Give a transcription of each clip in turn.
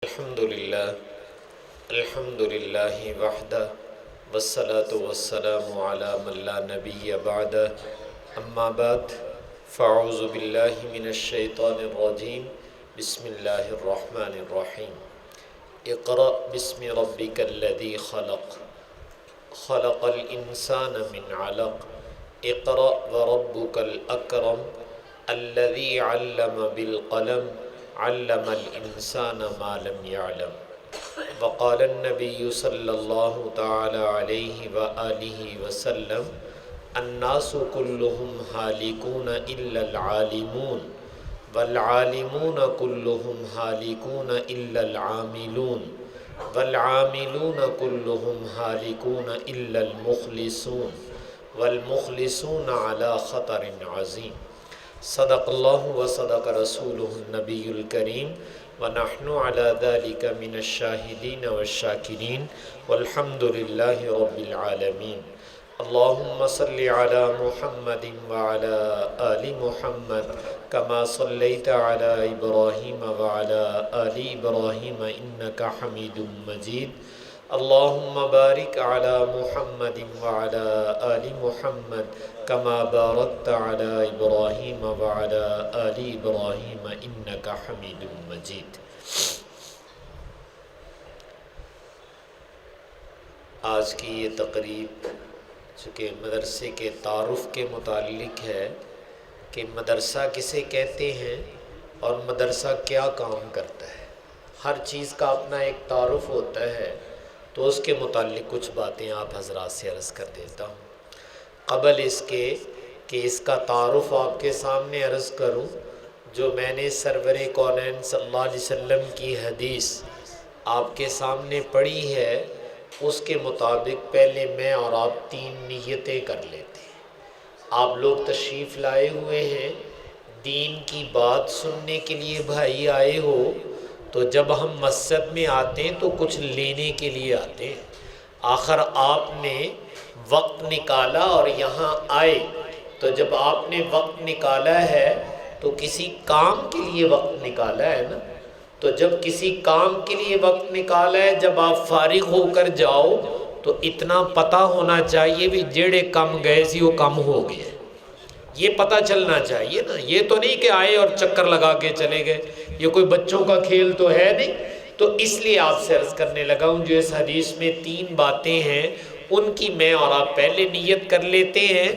الحمد للہ وحدہ والصلاة والسلام علی من لا نبی بعدہ اما بعد فاعوذ باللہ من الشیطان الرجیم بسم اللہ الرحمن الرحیم اقرأ بسم ربک الذی خلق خلق الانسان من علق اقرأ وربک الاکرم الذی علم بالقلم علم الانسان ما لم يعلم وقال النبی صلی اللہ تعالی علیہ وآلہ وسلم الناس كلهم هالكون إلا العالمون والعالمون كلهم هالكون إلا العاملون والعاملون كلهم هالكون إلا المخلصون والمخلصون على خطر عظیم صدق اللہ وصدق رسولہ النبی الکریم ونحن على ذلك من الشاہدین والشاکرین والحمد للہ رب العالمین اللہم صل علی محمد وعلى آل محمد كما صلیت علی ابراہیم وعلى آل ابراہیم انکا حمید مجید اللہم بارک علی محمد وعلى آل محمد كما بارکت علی ابراہیم وعلى آل ابراہیم انکا حمید مجید۔ آج کی یہ تقریب چونکہ مدرسے کے تعارف کے متعلق ہے کہ مدرسہ کسے کہتے ہیں اور مدرسہ کیا کام کرتا ہے، ہر چیز کا اپنا ایک تعارف ہوتا ہے، تو اس کے متعلق کچھ باتیں آپ حضرات سے عرض کر دیتا ہوں۔ قبل اس کے کہ اس کا تعارف آپ کے سامنے عرض کروں، جو میں نے سرور کونین صلی اللہ علیہ وسلم کی حدیث آپ کے سامنے پڑھی ہے، اس کے مطابق پہلے میں اور آپ 3 نیتیں کر لیتے ہیں۔ آپ لوگ تشریف لائے ہوئے ہیں، دین کی بات سننے کے لیے بھائی آئے ہو، تو جب ہم مسجد میں آتے ہیں تو کچھ لینے کے لیے آتے ہیں۔ آخر آپ نے وقت نکالا اور یہاں آئے، تو جب آپ نے وقت نکالا ہے تو کسی کام کے لیے وقت نکالا ہے نا، تو جب کسی کام کے لیے وقت نکالا ہے، جب آپ فارغ ہو کر جاؤ تو اتنا پتہ ہونا چاہیے بھی جڑے کم گئے سی وہ کم ہو گئے، یہ پتہ چلنا چاہیے نا۔ یہ تو نہیں کہ آئے اور چکر لگا کے چلے گئے، یہ کوئی بچوں کا کھیل تو ہے نہیں۔ تو اس لیے آپ سے عرض کرنے لگا ہوں، جو اس حدیث میں 3 باتیں ہیں ان کی میں اور آپ پہلے نیت کر لیتے ہیں،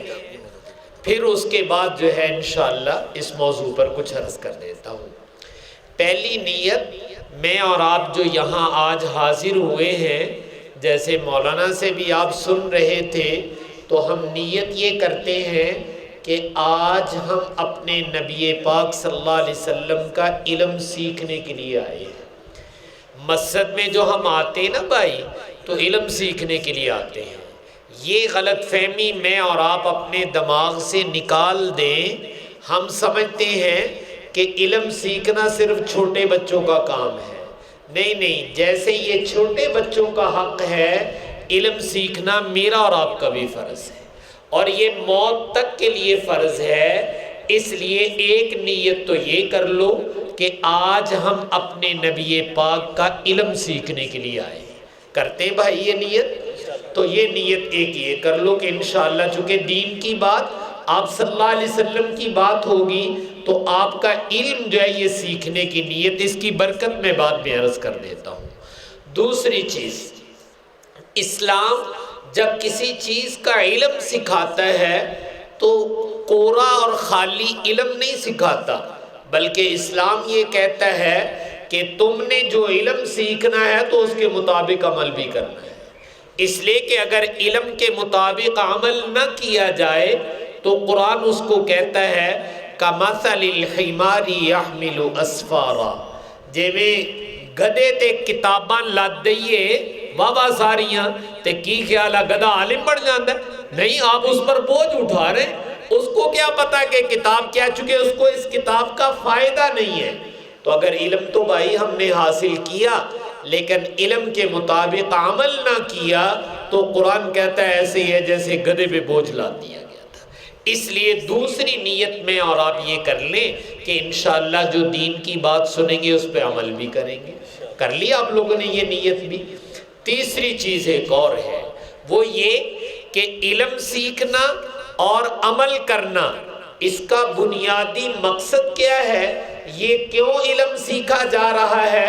پھر اس کے بعد جو ہے انشاءاللہ اس موضوع پر کچھ عرض کر دیتا ہوں۔ پہلی نیت، میں اور آپ جو یہاں آج حاضر ہوئے ہیں، جیسے مولانا سے بھی آپ سن رہے تھے، تو ہم نیت یہ کرتے ہیں کہ آج ہم اپنے نبی پاک صلی اللہ علیہ وسلم کا علم سیکھنے کے لیے آئے ہیں۔ مسجد میں جو ہم آتے ہیں نا بھائی، تو علم سیکھنے کے لیے آتے ہیں۔ یہ غلط فہمی میں اور آپ اپنے دماغ سے نکال دیں۔ ہم سمجھتے ہیں کہ علم سیکھنا صرف چھوٹے بچوں کا کام ہے۔ نہیں، جیسے یہ چھوٹے بچوں کا حق ہے، علم سیکھنا میرا اور آپ کا بھی فرض ہے، اور یہ موت تک کے لیے فرض ہے۔ اس لیے ایک نیت تو یہ کر لو کہ آج ہم اپنے نبی پاک کا علم سیکھنے کے لیے آئے ہیں۔ کرتے ہیں بھائی یہ نیت؟ تو یہ نیت ایک یہ کر لو کہ انشاءاللہ چونکہ دین کی بات، آپ صلی اللہ علیہ وسلم کی بات ہوگی، تو آپ کا علم جو ہے یہ سیکھنے کی نیت، اس کی برکت میں بعد میں عرض کر دیتا ہوں۔ دوسری چیز، اسلام جب کسی چیز کا علم سکھاتا ہے تو کورا اور خالی علم نہیں سکھاتا، بلکہ اسلام یہ کہتا ہے کہ تم نے جو علم سیکھنا ہے تو اس کے مطابق عمل بھی کرنا ہے۔ اس لیے کہ اگر علم کے مطابق عمل نہ کیا جائے تو قرآن اس کو کہتا ہے کَمَثَلِ الْحِمَارِ يَحْمِلُ أَسْفَارًا، جیویں گدے تے کتاباں لاد دئیے بابا ساریاں تے کی خیال ہے گدھا عالم بڑھ جاندہ ہے؟ نہیں، آپ اس پر بوجھ اٹھا رہے ہیں۔ اس کو کیا پتا کہ کتاب کیا، چونکہ اس کو اس کتاب کا فائدہ نہیں ہے۔ تو اگر علم تو بھائی ہم نے حاصل کیا لیکن علم کے مطابق عمل نہ کیا تو قرآن کہتا ہے ایسے ہی ہے جیسے گدھے پہ بوجھ لاد دیا گیا تھا۔ اس لیے دوسری نیت میں اور آپ یہ کر لیں کہ انشاءاللہ جو دین کی بات سنیں گے اس پہ عمل بھی کریں گے۔ کر لیا آپ لوگوں نے یہ نیت بھی۔ تیسری چیز ایک اور ہے، وہ یہ کہ علم سیکھنا اور عمل کرنا، اس کا بنیادی مقصد کیا ہے، یہ کیوں علم سیکھا جا رہا ہے،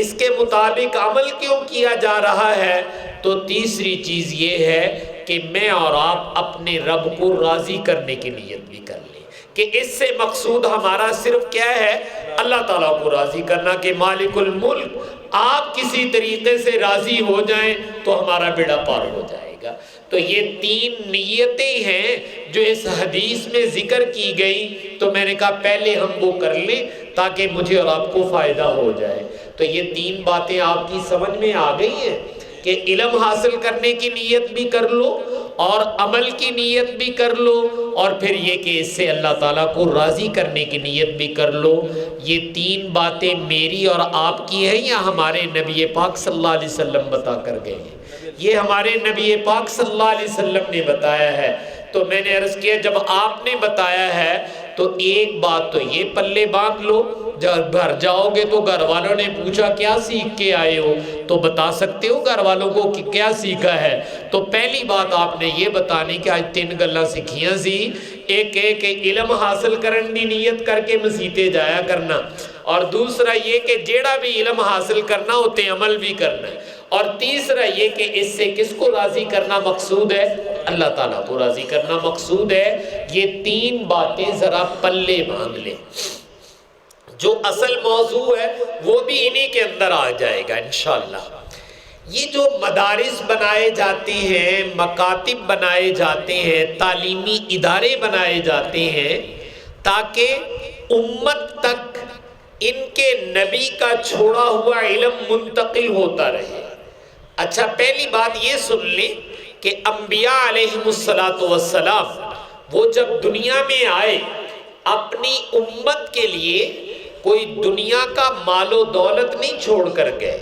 اس کے مطابق عمل کیوں کیا جا رہا ہے؟ تو تیسری چیز یہ ہے کہ میں اور آپ اپنے رب کو راضی کرنے کی نیت بھی کر لیں، کہ اس سے مقصود ہمارا صرف کیا ہے، اللہ تعالیٰ کو راضی کرنا، کہ مالک الملک آپ کسی طریقے سے راضی ہو جائیں تو ہمارا بیڑا پار ہو جائے گا۔ تو یہ تین نیتیں ہیں جو اس حدیث میں ذکر کی گئی، تو میں نے کہا پہلے ہم وہ کر لیں تاکہ مجھے اور آپ کو فائدہ ہو جائے۔ تو یہ تین باتیں آپ کی سمجھ میں آ گئی ہیں کہ علم حاصل کرنے کی نیت بھی کر لو اور عمل کی نیت بھی کر لو، اور پھر یہ کہ اس سے اللہ تعالیٰ کو راضی کرنے کی نیت بھی کر لو۔ یہ تین باتیں میری اور آپ کی ہیں یا ہمارے نبی پاک صلی اللہ علیہ وسلم بتا کر گئے ہیں؟ یہ ہمارے نبی پاک صلی اللہ علیہ وسلم نے بتایا ہے۔ تو میں نے عرض کیا جب آپ نے بتایا ہے تو ایک بات تو یہ پلے باندھ لو، جب گھر جاؤ گے تو گھر والوں نے پوچھا کیا سیکھ کے آئے ہو، تو بتا سکتے ہو گھر والوں کو کہ کیا سیکھا ہے۔ تو پہلی بات آپ نے یہ بتانی کہ آج 3 گلاں سیکھیاں سی، ایک علم حاصل کرنے کی نیت کر کے مسیتے جایا کرنا، اور دوسرا یہ کہ جیڑا بھی علم حاصل کرنا ہوتے عمل بھی کرنا ہے، اور تیسرا یہ کہ اس سے کس کو راضی کرنا مقصود ہے، اللہ تعالیٰ کو راضی کرنا مقصود ہے۔ یہ تین باتیں ذرا پلے باندھ لیں، جو اصل موضوع ہے وہ بھی انہی کے اندر آ جائے گا انشاءاللہ۔ یہ جو مدارس بنائے جاتے ہیں، مکاتب بنائے جاتے ہیں، تعلیمی ادارے بنائے جاتے ہیں تاکہ امت تک ان کے نبی کا چھوڑا ہوا علم منتقل ہوتا رہے۔ اچھا پہلی بات یہ سن لیں کہ انبیاء علیہم السلام وہ جب دنیا میں آئے اپنی امت کے لیے کوئی دنیا کا مال و دولت نہیں چھوڑ کر گئے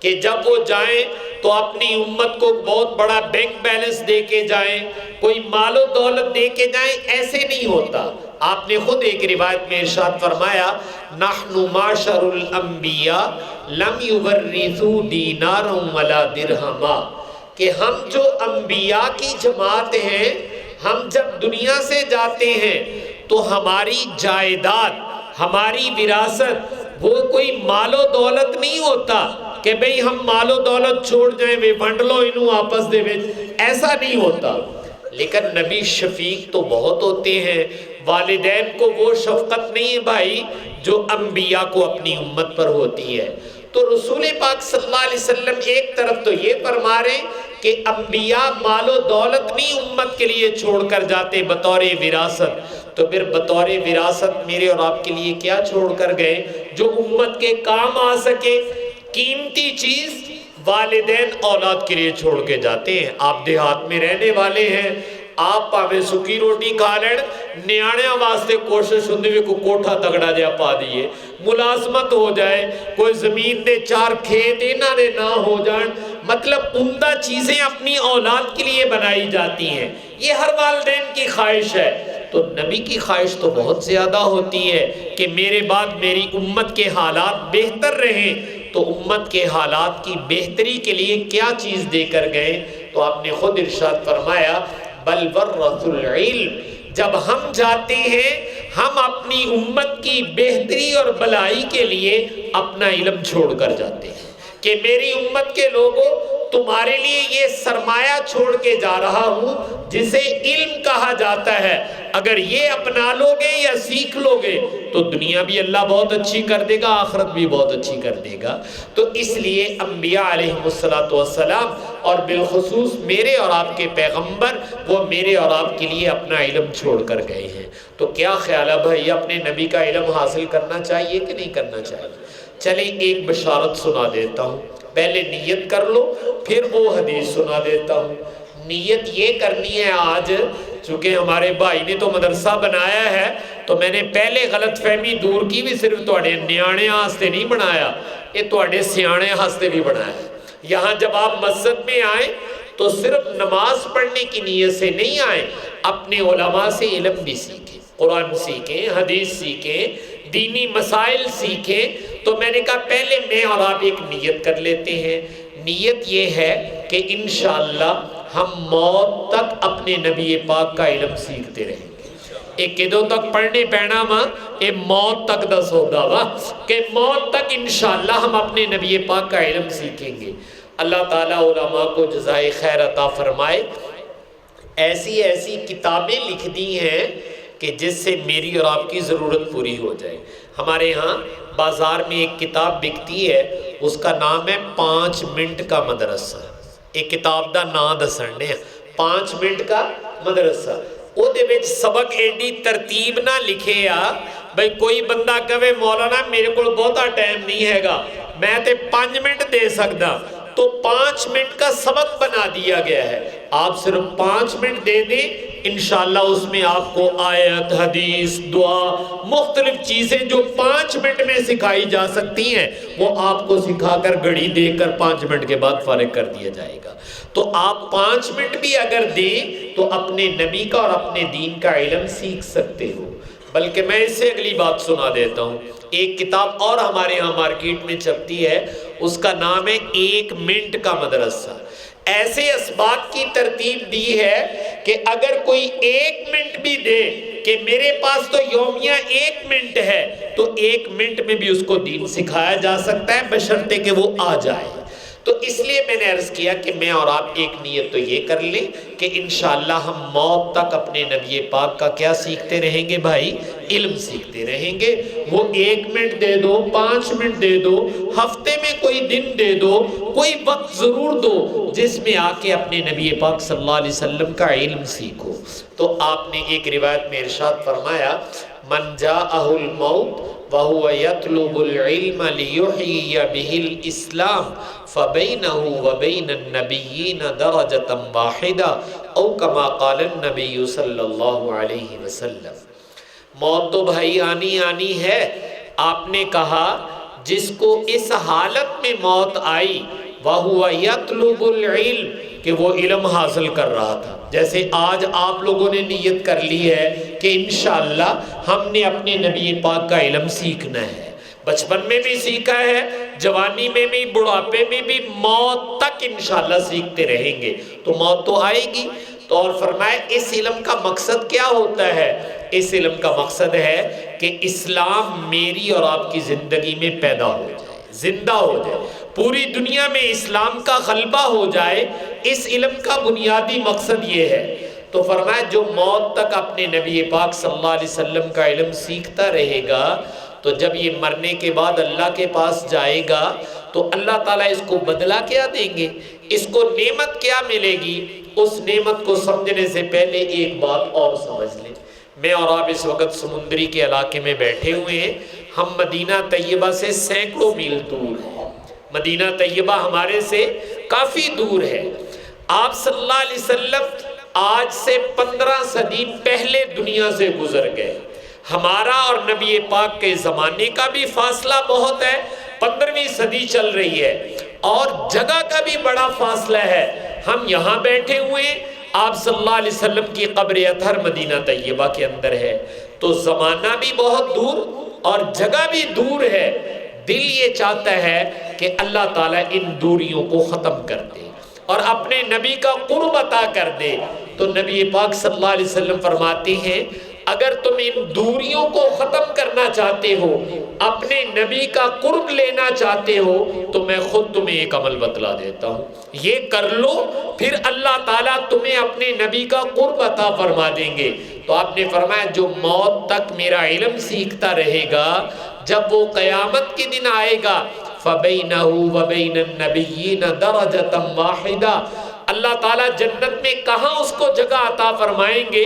کہ جب وہ جائیں تو اپنی امت کو بہت بڑا بینک بیلنس دے کے جائیں، کوئی مال و دولت دے کے جائیں، ایسے نہیں ہوتا۔ آپ نے خود ایک روایت میں ارشاد فرمایا نحن معشر الانبیاء لم یورثوا دینارا ولا درہما، کہ ہم جو انبیاء کی جماعت ہیں، ہم جب دنیا سے جاتے ہیں تو ہماری جائیداد، ہماری وراثت وہ کوئی مال و دولت نہیں ہوتا کہ بھئی ہم مال و دولت چھوڑ جائیں وے بنڈ لو انہوں آپس دے وچ، ایسا نہیں ہوتا۔ لیکن نبی شفیق تو بہت ہوتے ہیں، والدین کو وہ شفقت نہیں ہے بھائی جو انبیاء کو اپنی امت پر ہوتی ہے۔ تو رسول پاک صلی اللہ علیہ وسلم ایک طرف تو یہ فرما رہے کہ انبیاء مال و دولت نہیں امت کے لیے چھوڑ کر جاتے بطور وراثت، تو پھر بطور وراثت میرے اور آپ کے لیے کیا چھوڑ کر گئے جو امت کے کام آ سکے؟ قیمتی چیز والدین اولاد کے لیے چھوڑ کے جاتے ہیں۔ آپ دیہات میں رہنے والے ہیں، آپ پاوے سکی روٹی کھا لین، نیاڑیاں واسطے کوشش ہوندی بھی کو کوٹھا تگڑا جا پا دیئے، ملازمت ہو جائے، کوئی زمین دے 4 کھیت انہاں دے نہ ہو جان، مطلب عمدہ چیزیں اپنی اولاد کے لیے بنائی جاتی ہیں۔ یہ ہر والدین کی خواہش ہے، تو نبی کی خواہش تو بہت زیادہ ہوتی ہے کہ میرے بعد میری امت کے حالات بہتر رہیں، تو امت کے حالات کی بہتری کے لیے کیا چیز دے کر گئے؟ تو آپ نے خود ارشاد فرمایا بل ورثوا العلم، جب ہم جاتے ہیں ہم اپنی امت کی بہتری اور بلائی کے لیے اپنا علم چھوڑ کر جاتے ہیں کہ میری امت کے لوگوں تمہارے لیے یہ سرمایہ چھوڑ کے جا رہا ہوں جسے علم کہا جاتا ہے، اگر یہ اپنا لو گے یا سیکھ لو گے تو دنیا بھی اللہ بہت اچھی کر دے گا، آخرت بھی بہت اچھی کر دے گا۔ تو اس لیے انبیاء علیہم السلام اور بالخصوص میرے اور آپ کے پیغمبر وہ میرے اور آپ کے لیے اپنا علم چھوڑ کر گئے ہیں۔ تو کیا خیال ہے بھائی اپنے نبی کا علم حاصل کرنا چاہیے کہ نہیں کرنا چاہیے؟ چلیں ایک بشارت سنا دیتا ہوں، پہلے نیت کر لو پھر وہ حدیث سنا دیتا ہوں۔ نیت یہ کرنی ہے آج، چونکہ ہمارے بھائی نے تو مدرسہ بنایا ہے تو میں نے پہلے غلط فہمی دور کی بھی صرف توڑے نیانے ہاستے نہیں بنایا، یہ توڑے سیانے ہاستے بھی بنایا ہے۔ یہاں جب آپ مسجد میں آئیں تو صرف نماز پڑھنے کی نیت سے نہیں آئیں، اپنے علماء سے علم بھی سیکھیں، قرآن سیکھیں، حدیث سیکھیں، دینی مسائل سیکھیں، تو میں نے کہا پہلے میں اور آپ ایک نیت کر لیتے ہیں. نیت یہ ہے کہ انشاءاللہ ہم موت تک اپنے نبی پاک کا علم سیکھتے رہیں گے. ایک کدوں تک پڑھنے پینا ماں اے موت تک دا سودا وا کہ موت تک انشاءاللہ ہم اپنے نبی پاک کا علم سیکھیں گے. اللہ تعالیٰ علماء کو جزائے خیر عطا فرمائے. ایسی ایسی کتابیں لکھ دی ہیں کہ جس سے میری اور آپ کی ضرورت پوری ہو جائے. ہمارے ہاں بازار میں ایک کتاب بکتی ہے, اس کا نام ہے 5 منٹ کا مدرسہ. ایک کتاب دا نام دسنے 5 منٹ کا مدرسہ. او دے وچ سبق ایڈی ترتیب نہ لکھے آ بھئی کوئی بندہ کہے مولانا میرے کو بہتا ٹائم نہیں ہے گا, میں تے 5 منٹ دے سکتا, تو 5 منٹ کا سبق بنا دیا گیا ہے. آپ صرف 5 منٹ دے دیں, انشاءاللہ اس میں آپ کو آیت, حدیث, دعا, مختلف چیزیں جو 5 منٹ میں سکھائی جا سکتی ہیں وہ آپ کو سکھا کر گھڑی دے کر 5 منٹ کے بعد فارغ کر دیا جائے گا. تو آپ 5 منٹ بھی اگر دیں تو اپنے نبی کا اور اپنے دین کا علم سیکھ سکتے ہو. بلکہ میں اس سے اگلی بات سنا دیتا ہوں. ایک کتاب اور ہمارے ہاں مارکیٹ میں چھپتی ہے, اس کا نام ہے 1 منٹ کا مدرسہ. ایسے اسباق کی ترتیب دی ہے کہ اگر کوئی 1 منٹ بھی دے کہ میرے پاس تو یومیہ 1 منٹ ہے, تو 1 منٹ میں بھی اس کو دین سکھایا جا سکتا ہے بشرطے کہ وہ آ جائے. تو اس لیے میں نے عرض کیا کہ میں اور آپ ایک نیت تو یہ کر لیں کہ انشاءاللہ ہم موت تک اپنے نبی پاک کا کیا سیکھتے رہیں گے بھائی, علم سیکھتے رہیں گے. وہ 1 منٹ دے دو, 5 منٹ دے دو, ہفتے میں کوئی دن دے دو, کوئی وقت ضرور دو جس میں آ کے اپنے نبی پاک صلی اللہ علیہ وسلم کا علم سیکھو. تو آپ نے ایک روایت میں ارشاد فرمایا, من جاءہ الموت وَهُوَ يَطْلُبُ الْعِلْمَ لِيُحْيِيَ بِهِ الْإِسْلَامِ فَبَيْنَهُ وَبَيْنَ النَّبِيِّينَ دَرَجَةً وَاحِدَةً أَوْ كَمَا قَالَ النَّبِيُّ صلی اللہ علیہ وسلم. موت تو بھائی آنی آنی ہے. آپ نے کہا جس کو اس حالت میں موت آئی وَهُوَ يَطْلُبُ الْعِلْمِ کہ وہ علم حاصل کر رہا تھا, جیسے آج آپ لوگوں نے نیت کر لی ہے کہ انشاءاللہ ہم نے اپنے نبی پاک کا علم سیکھنا ہے. بچپن میں بھی سیکھا ہے, جوانی میں بھی, بڑھاپے میں بھی, موت تک انشاءاللہ سیکھتے رہیں گے. تو موت تو آئے گی. تو اور فرمائے اس علم کا مقصد کیا ہوتا ہے؟ اس علم کا مقصد ہے کہ اسلام میری اور آپ کی زندگی میں پیدا ہو جائے, زندہ ہو جائے, پوری دنیا میں اسلام کا غلبہ ہو جائے. اس علم کا بنیادی مقصد یہ ہے. تو فرمایا جو موت تک اپنے نبی پاک صلی اللہ علیہ وسلم کا علم سیکھتا رہے گا, تو جب یہ مرنے کے بعد اللہ کے پاس جائے گا تو اللہ تعالیٰ اس کو بدلہ کیا دیں گے, اس کو نعمت کیا ملے گی. اس نعمت کو سمجھنے سے پہلے ایک بات اور سمجھ لیں. میں اور آپ اس وقت سمندری کے علاقے میں بیٹھے ہوئے ہیں. ہم مدینہ طیبہ سے سینکڑوں میل دور ہیں. مدینہ طیبہ ہمارے سے کافی دور ہے. آپ صلی اللہ علیہ وسلم آج سے 15 صدی پہلے دنیا سے گزر گئے. ہمارا اور نبی پاک کے زمانے کا بھی فاصلہ بہت ہے, 15ویں صدی چل رہی ہے, اور جگہ کا بھی بڑا فاصلہ ہے. ہم یہاں بیٹھے ہوئے, آپ صلی اللہ علیہ وسلم کی قبر اطہر مدینہ طیبہ کے اندر ہے. تو زمانہ بھی بہت دور اور جگہ بھی دور ہے. دل یہ چاہتا ہے کہ اللہ تعالیٰ ان دوریوں کو ختم کر دے اور اپنے نبی کا قرب عطا کر دے. تو نبی پاک صلی اللہ علیہ وسلم فرماتے ہیں اگر تم ان دوریوں کو ختم کرنا چاہتے ہو, اپنے نبی کا قرب لینا چاہتے ہو, تو میں خود تمہیں ایک عمل بتلا دیتا ہوں, یہ کر لو, پھر اللہ تعالیٰ تمہیں اپنے نبی کا قرب عطا فرما دیں گے. تو آپ نے فرمایا جو موت تک میرا علم سیکھتا رہے گا, جب وہ قیامت کے دن آئے گا فَبَيْنَهُ وَبَيْنَ النَّبِيِّينَ دَرَجَةً وَاحِدَةً, اللہ تعالیٰ جنت میں کہاں اس کو جگہ عطا فرمائیں گے.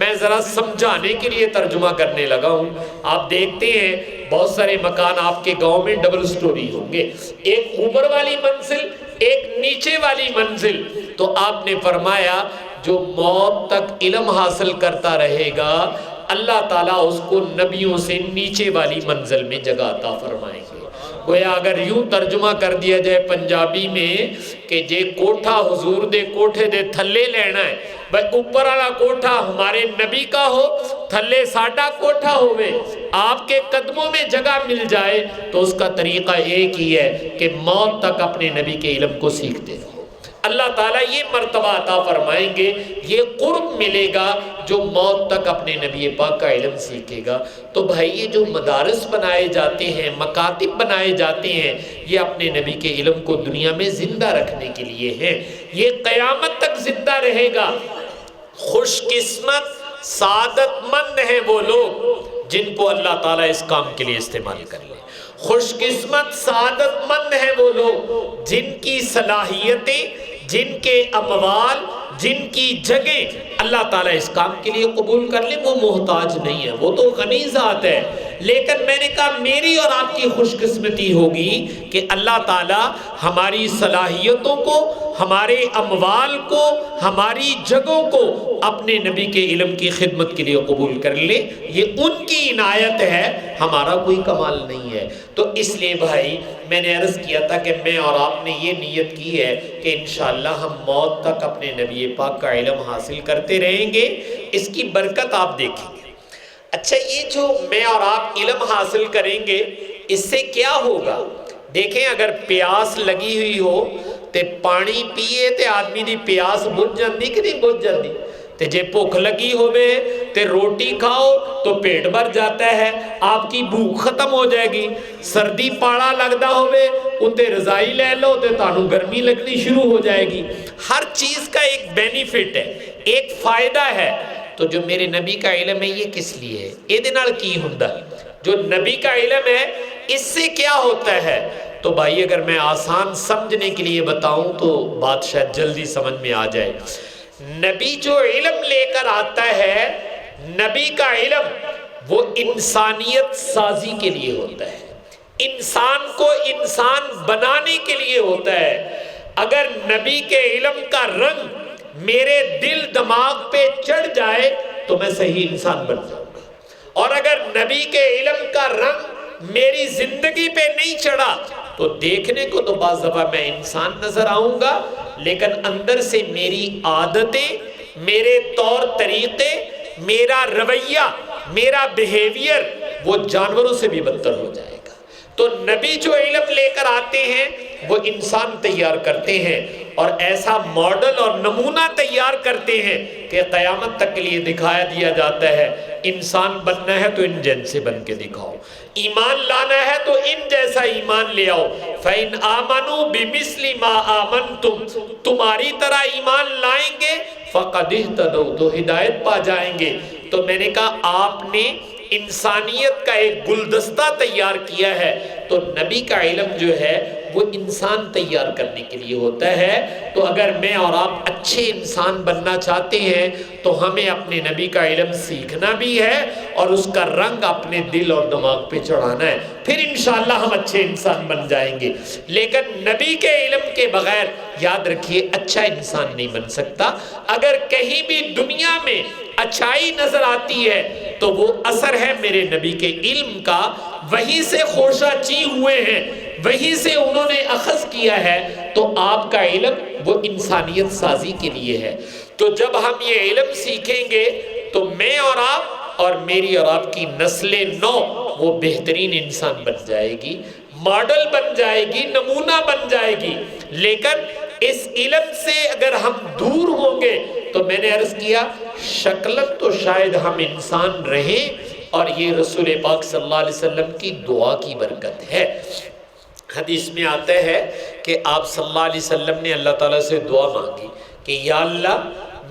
میں ذرا سمجھانے کے لیے ترجمہ کرنے لگا ہوں. آپ دیکھتے ہیں بہت سارے مکان آپ کے گاؤں میں ڈبل سٹوری ہوں گے, ایک اوپر والی منزل, ایک نیچے والی منزل. تو آپ نے فرمایا جو موت تک علم حاصل کرتا رہے گا, اللہ تعالیٰ اس کو نبیوں سے نیچے والی منزل میں جگہ عطا فرمائیں گے. گویا اگر یوں ترجمہ کر دیا جائے پنجابی میں کہ جے کوٹھا حضور دے کوٹھے دے تھلے لینا ہے بھائی اوپر والا کوٹھا ہمارے نبی کا ہو، تھلے ساڈا کوٹھا ہوئے، آپ کے قدموں میں جگہ مل جائے، تو اس کا طریقہ ایک ہی ہے کہ موت تک اپنے نبی کے علم کو سیکھتے رہو۔ اللہ تعالیٰ یہ مرتبہ عطا فرمائیں گے، یہ قرب ملے گا جو موت تک اپنے نبی پاک کا علم سیکھے گا۔ تو بھائی یہ جو مدارس بنائے جاتے ہیں، مکاتب بنائے جاتے ہیں، یہ اپنے نبی کے علم کو دنیا میں زندہ رکھنے کے لیے ہیں، یہ قیامت تک زندہ رہے گا۔ خوش قسمت سعادت مند ہیں وہ لوگ جن کو اللہ تعالیٰ اس کام کے لیے استعمال کر لے۔ خوش قسمت سعادت مند ہیں وہ لوگ جن کی صلاحیتیں، جن کے اموال، جن کی جگہ اللہ تعالیٰ اس کام کے لیے قبول کر لے۔ وہ محتاج نہیں ہے، وہ تو غنی ذات ہے، لیکن میں نے کہا میری اور آپ کی خوش قسمتی ہوگی کہ اللہ تعالیٰ ہماری صلاحیتوں کو، ہمارے اموال کو، ہماری جگہوں کو اپنے نبی کے علم کی خدمت کے لیے قبول کر لے۔ یہ ان کی عنایت ہے، ہمارا کوئی کمال نہیں ہے۔ تو اس لیے بھائی میں نے عرض کیا تھا کہ میں اور آپ نے یہ نیت کی ہے کہ انشاءاللہ ہم موت تک اپنے نبی پاک کا علم حاصل کرتے رہیں گے، اس کی برکت آپ دیکھیں گے۔ اچھا یہ جو میں اور آپ علم حاصل کریں گے، اس سے کیا ہوگا؟ دیکھیں اگر پیاس لگی ہوئی ہو تے پانی پیے تے آدمی دی پیاس بجھ جاندی کہ نہیں بجھ جاندی؟ تے جے بھوک لگی ہوئے تے روٹی کھاؤ تو پیٹ بھر جاتا ہے، آپ کی بھوک ختم ہو جائے گی۔ سردی پاڑا لگدا ہوئے اتے رضائی لے لو تے تانوں گرمی لگنی شروع ہو جائے گی۔ ہر چیز کا ایک بینیفٹ ہے، ایک فائدہ ہے۔ تو جو میرے نبی کا علم ہے یہ کس لیے ہے؟ یہ دے نال کی ہوندا؟ جو نبی کا علم ہے اس سے کیا ہوتا ہے؟ تو بھائی اگر میں آسان سمجھنے کے لیے بتاؤں تو بات شاید جلدی سمجھ میں آ جائے۔ نبی جو علم لے کر آتا ہے، نبی کا علم وہ انسانیت سازی کے لیے ہوتا ہے، انسان کو انسان بنانے کے لیے ہوتا ہے۔ اگر نبی کے علم کا رنگ میرے دل دماغ پہ چڑھ جائے تو میں صحیح انسان بن جاؤں گا، اور اگر نبی کے علم کا رنگ میری زندگی پہ نہیں چڑھا تو دیکھنے کو تو بعض دفعہ میں انسان نظر آؤں گا، لیکن اندر سے میری عادتیں، میرے طور طریقے، میرا رویہ، میرا بیہیویئر وہ جانوروں سے بھی بدتر ہو جائے گا۔ تو نبی جو علم لے کر آتے ہیں وہ انسان تیار کرتے ہیں، اور ایسا ماڈل اور نمونہ تیار کرتے ہیں کہ قیامت تک کے لیے دکھایا دیا جاتا ہے، انسان بننا ہے تو ان جیسے بن کے دکھاؤ، ایمان لانا ہے تو ان جیسا ایمان لے آؤ۔ فَإِنْ آمَنُوا بِمِثْلِ مَا آمَنْتُمْ، تمہاری طرح ایمان لائیں گے فَقَدْ اهْتَدَوْا، تو ہدایت پا جائیں گے۔ تو میں نے کہا آپ نے انسانیت کا ایک گلدستہ تیار کیا ہے، تو نبی کا علم جو ہے وہ انسان تیار کرنے کے لیے ہوتا ہے۔ تو اگر میں اور آپ اچھے انسان بننا چاہتے ہیں تو ہمیں اپنے نبی کا علم سیکھنا بھی ہے اور اس کا رنگ اپنے دل اور دماغ پہ چڑھانا ہے، پھر انشاءاللہ ہم اچھے انسان بن جائیں گے۔ لیکن نبی کے علم کے بغیر یاد رکھیے اچھا انسان نہیں بن سکتا۔ اگر کہیں بھی دنیا میں اچھائی نظر آتی ہے تو وہ اثر ہے میرے نبی کے علم کا، وہیں سے خوشہ چی ہوئے ہیں، وہیں سے انہوں نے اخذ کیا ہے۔ تو آپ کا علم وہ انسانیت سازی کے لیے ہے۔ تو جب ہم یہ علم سیکھیں گے تو میں اور آپ اور میری اور آپ کی نسل نو وہ بہترین انسان بن جائے گی، ماڈل بن جائے گی، نمونہ بن جائے گی۔ لیکن اس علم سے اگر ہم دور ہوں گے تو میں نے عرض کیا شکلن تو شاید ہم انسان رہیں، اور یہ رسول پاک صلی اللہ علیہ وسلم کی دعا کی برکت ہے۔ حدیث میں آتا ہے کہ آپ صلی اللہ علیہ وسلم نے اللہ تعالیٰ سے دعا مانگی کہ یا اللہ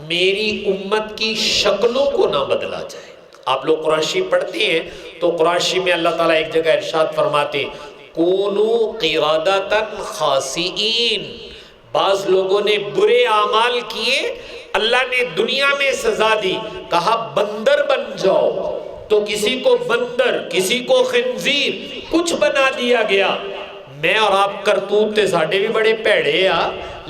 میری امت کی شکلوں کو نہ بدلا جائے۔ آپ لوگ قرآن پڑھتے ہیں تو قرآن میں اللہ تعالیٰ ایک جگہ ارشاد فرماتے کونوا قردۃ خاسئین، بعض لوگوں نے برے اعمال کیے، اللہ نے دنیا میں سزا دی، کہا بندر بن جاؤ، تو کسی کو بندر، کسی کو خنزیر، کچھ بنا دیا گیا۔ میں اور آپ کرتوت تے ساڈے بھی بڑے پیڑے آ،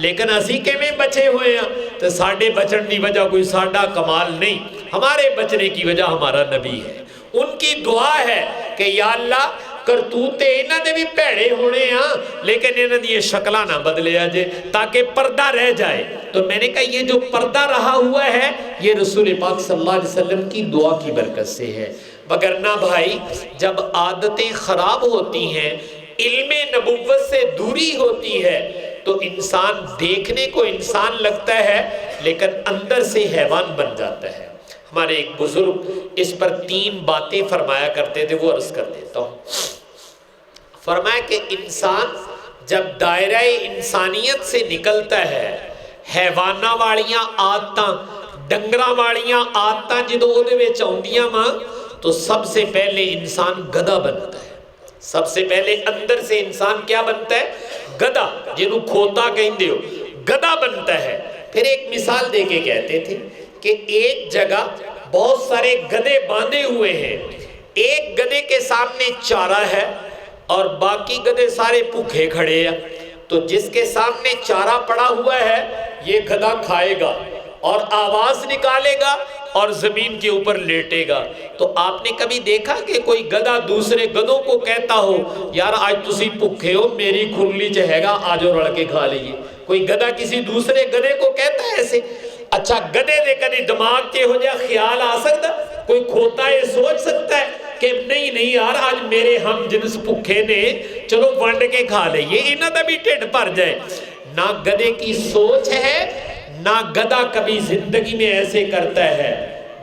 لیکن اسی کے میں بچے ہوئے ہیں، تو ساڈے بچن دی وجہ کوئی ساڈا کمال نہیں، ہمارے بچنے کی وجہ ہمارا نبی ہے۔ ان کی دعا ہے کہ یا اللہ کرتوتے انہاں دے بھی پیڑے ہونے ہاں، لیکن انہاں دی شکلاں نہ بدلیا جے تاکہ پردہ رہ جائے۔ تو میں نے کہا یہ جو پردہ رہا ہوا ہے یہ رسول پاک صلی اللہ علیہ وسلم کی دعا کی برکت سے ہے، وگرنہ بھائی جب عادتیں خراب ہوتی ہیں، علم نبوت سے دوری ہوتی ہے، تو انسان دیکھنے کو انسان لگتا ہے لیکن اندر سے حیوان بن جاتا ہے۔ ہمارے ایک بزرگ اس پر 3 باتیں فرمایا کرتے تھے، وہ عرض کر دیتا ہوں۔ فرمایا کہ انسان جب دائرہ انسانیت سے نکلتا ہے، حیوانہ والیاں عادتاں، ڈنگراں والیاں عادتاں جدوں اودے وچ آوندیاں وا تو سب سے پہلے انسان گدھا بنتا ہے۔ سب سے پہلے اندر سے انسان کیا بنتا ہے؟ گدھا، جنہوں کھوتا کہندے ہو، گدھا بنتا ہے۔ پھر ایک مثال دے کے کہتے تھے کہ ایک جگہ بہت سارے گدھے باندھے ہوئے ہیں، ایک گدھے کے سامنے چارہ ہے اور باقی گدھے سارے بھوکے کھڑے ہیں، تو جس کے سامنے چارہ پڑا ہوا ہے یہ گدھا کھائے گا اور آواز نکالے گا اور زمین کے اوپر لیٹے گا۔ تو آپ نے کبھی دیکھا کہ کوئی گدھا دوسرے گدھوں کو کہتا ہو یار آج تسی بھوکے ہو، میری کھرلی چہے گا آجو رڑ کے کھا لئیے؟ کوئی گدھا کسی دوسرے گدھے کو کہتا ہے ایسے؟ اچھا گدھے دے کدی دماغ کے ہو جا خیال آ سکتا؟ کوئی کھوتا یہ سوچ سکتا ہے کہ نہیں یار آج میرے ہم جنس بھوکے نے، چلو ونڈ کے کھا لئیے، انہاں دا بھی ٹھڈ بھر جائے؟ نہ گدھے کی سوچ ہے، نہ گدھا کبھی زندگی میں ایسے کرتا ہے۔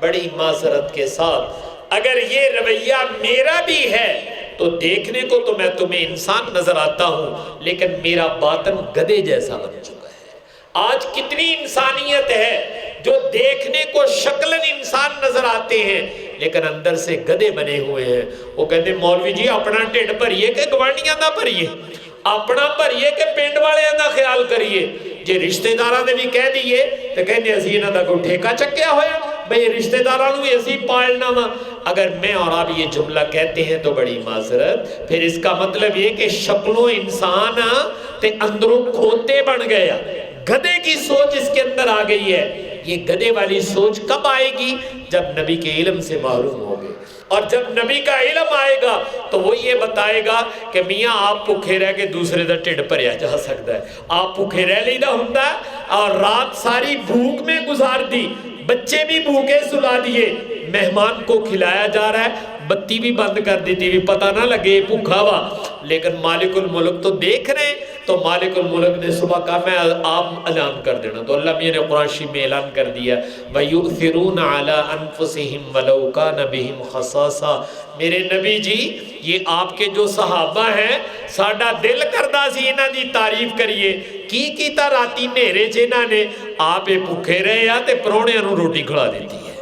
بڑی معذرت کے ساتھ اگر یہ رویہ میرا بھی ہے تو دیکھنے کو تو میں تمہیں انسان نظر آتا ہوں لیکن میرا باطن گدھے جیسا بن چکا ہے۔ آج کتنی انسانیت ہے جو دیکھنے کو شکلاً انسان نظر آتے ہیں لیکن اندر سے گدھے بنے ہوئے ہیں۔ وہ کہتے ہیں مولوی جی اپنا ٹھڈ بھریے کہ گوانڈیاں دا بھریے، اپنا بھریے کہ پنڈ والے دا خیال کریے۔ جے رشتہ داراں نے بھی کہہ دیئے تو کہنے اسی انہاں دا کوئی ٹھیکہ چکیا ہویا بھئی رشتہ دارانوں بھی اسی پالنا وا۔ اگر میں اور آپ یہ جملہ کہتے ہیں تو بڑی معذرت، پھر اس کا مطلب یہ کہ شکلوں انسان تے اندروں کھوتے بن گیا، گدھے کی سوچ اس کے اندر آ گئی ہے۔ یہ گدھے والی سوچ کب آئے گی؟ جب نبی کے علم سے محروم ہوگے، اور جب نبی کا علم آئے گا تو وہ یہ بتائے گا کہ میاں آپ بھوکے رہ کے دوسرے دا ٹھڈ بھریا جا سکتا ہے، آپ بھوکے رہ لیدا ہوندا اور رات ساری بھوک میں گزار دی، بچے بھی بھوکے سلا دیے، مہمان کو کھلایا جا رہا ہے، بتی بھی بند کر دیتی بھی پتہ نہ لگے بھوکا ہوا، لیکن مالک الملک تو دیکھ رہے ہیں۔ تو مالک الملک نے صبح کہا میں آپ اعلان کر دینا، تو اللہ میاں نے قرآن شریف میں اعلان کر دیا وَيُؤْثِرُونَ عَلَىٰ أَنفُسِهِمْ وَلَوْ كَانَ بِهِمْ خَصَاصَةٌ۔ میرے نبی جی یہ آپ کے جو صحابہ ہیں ساڈا دل کردہ سی انہاں دی تعریف کریے، کی کیتا راتی نیرے چینہ نے آپ بھوکے رہے ہیں تے پروڑے انہوں روٹی کھلا دیتی ہے،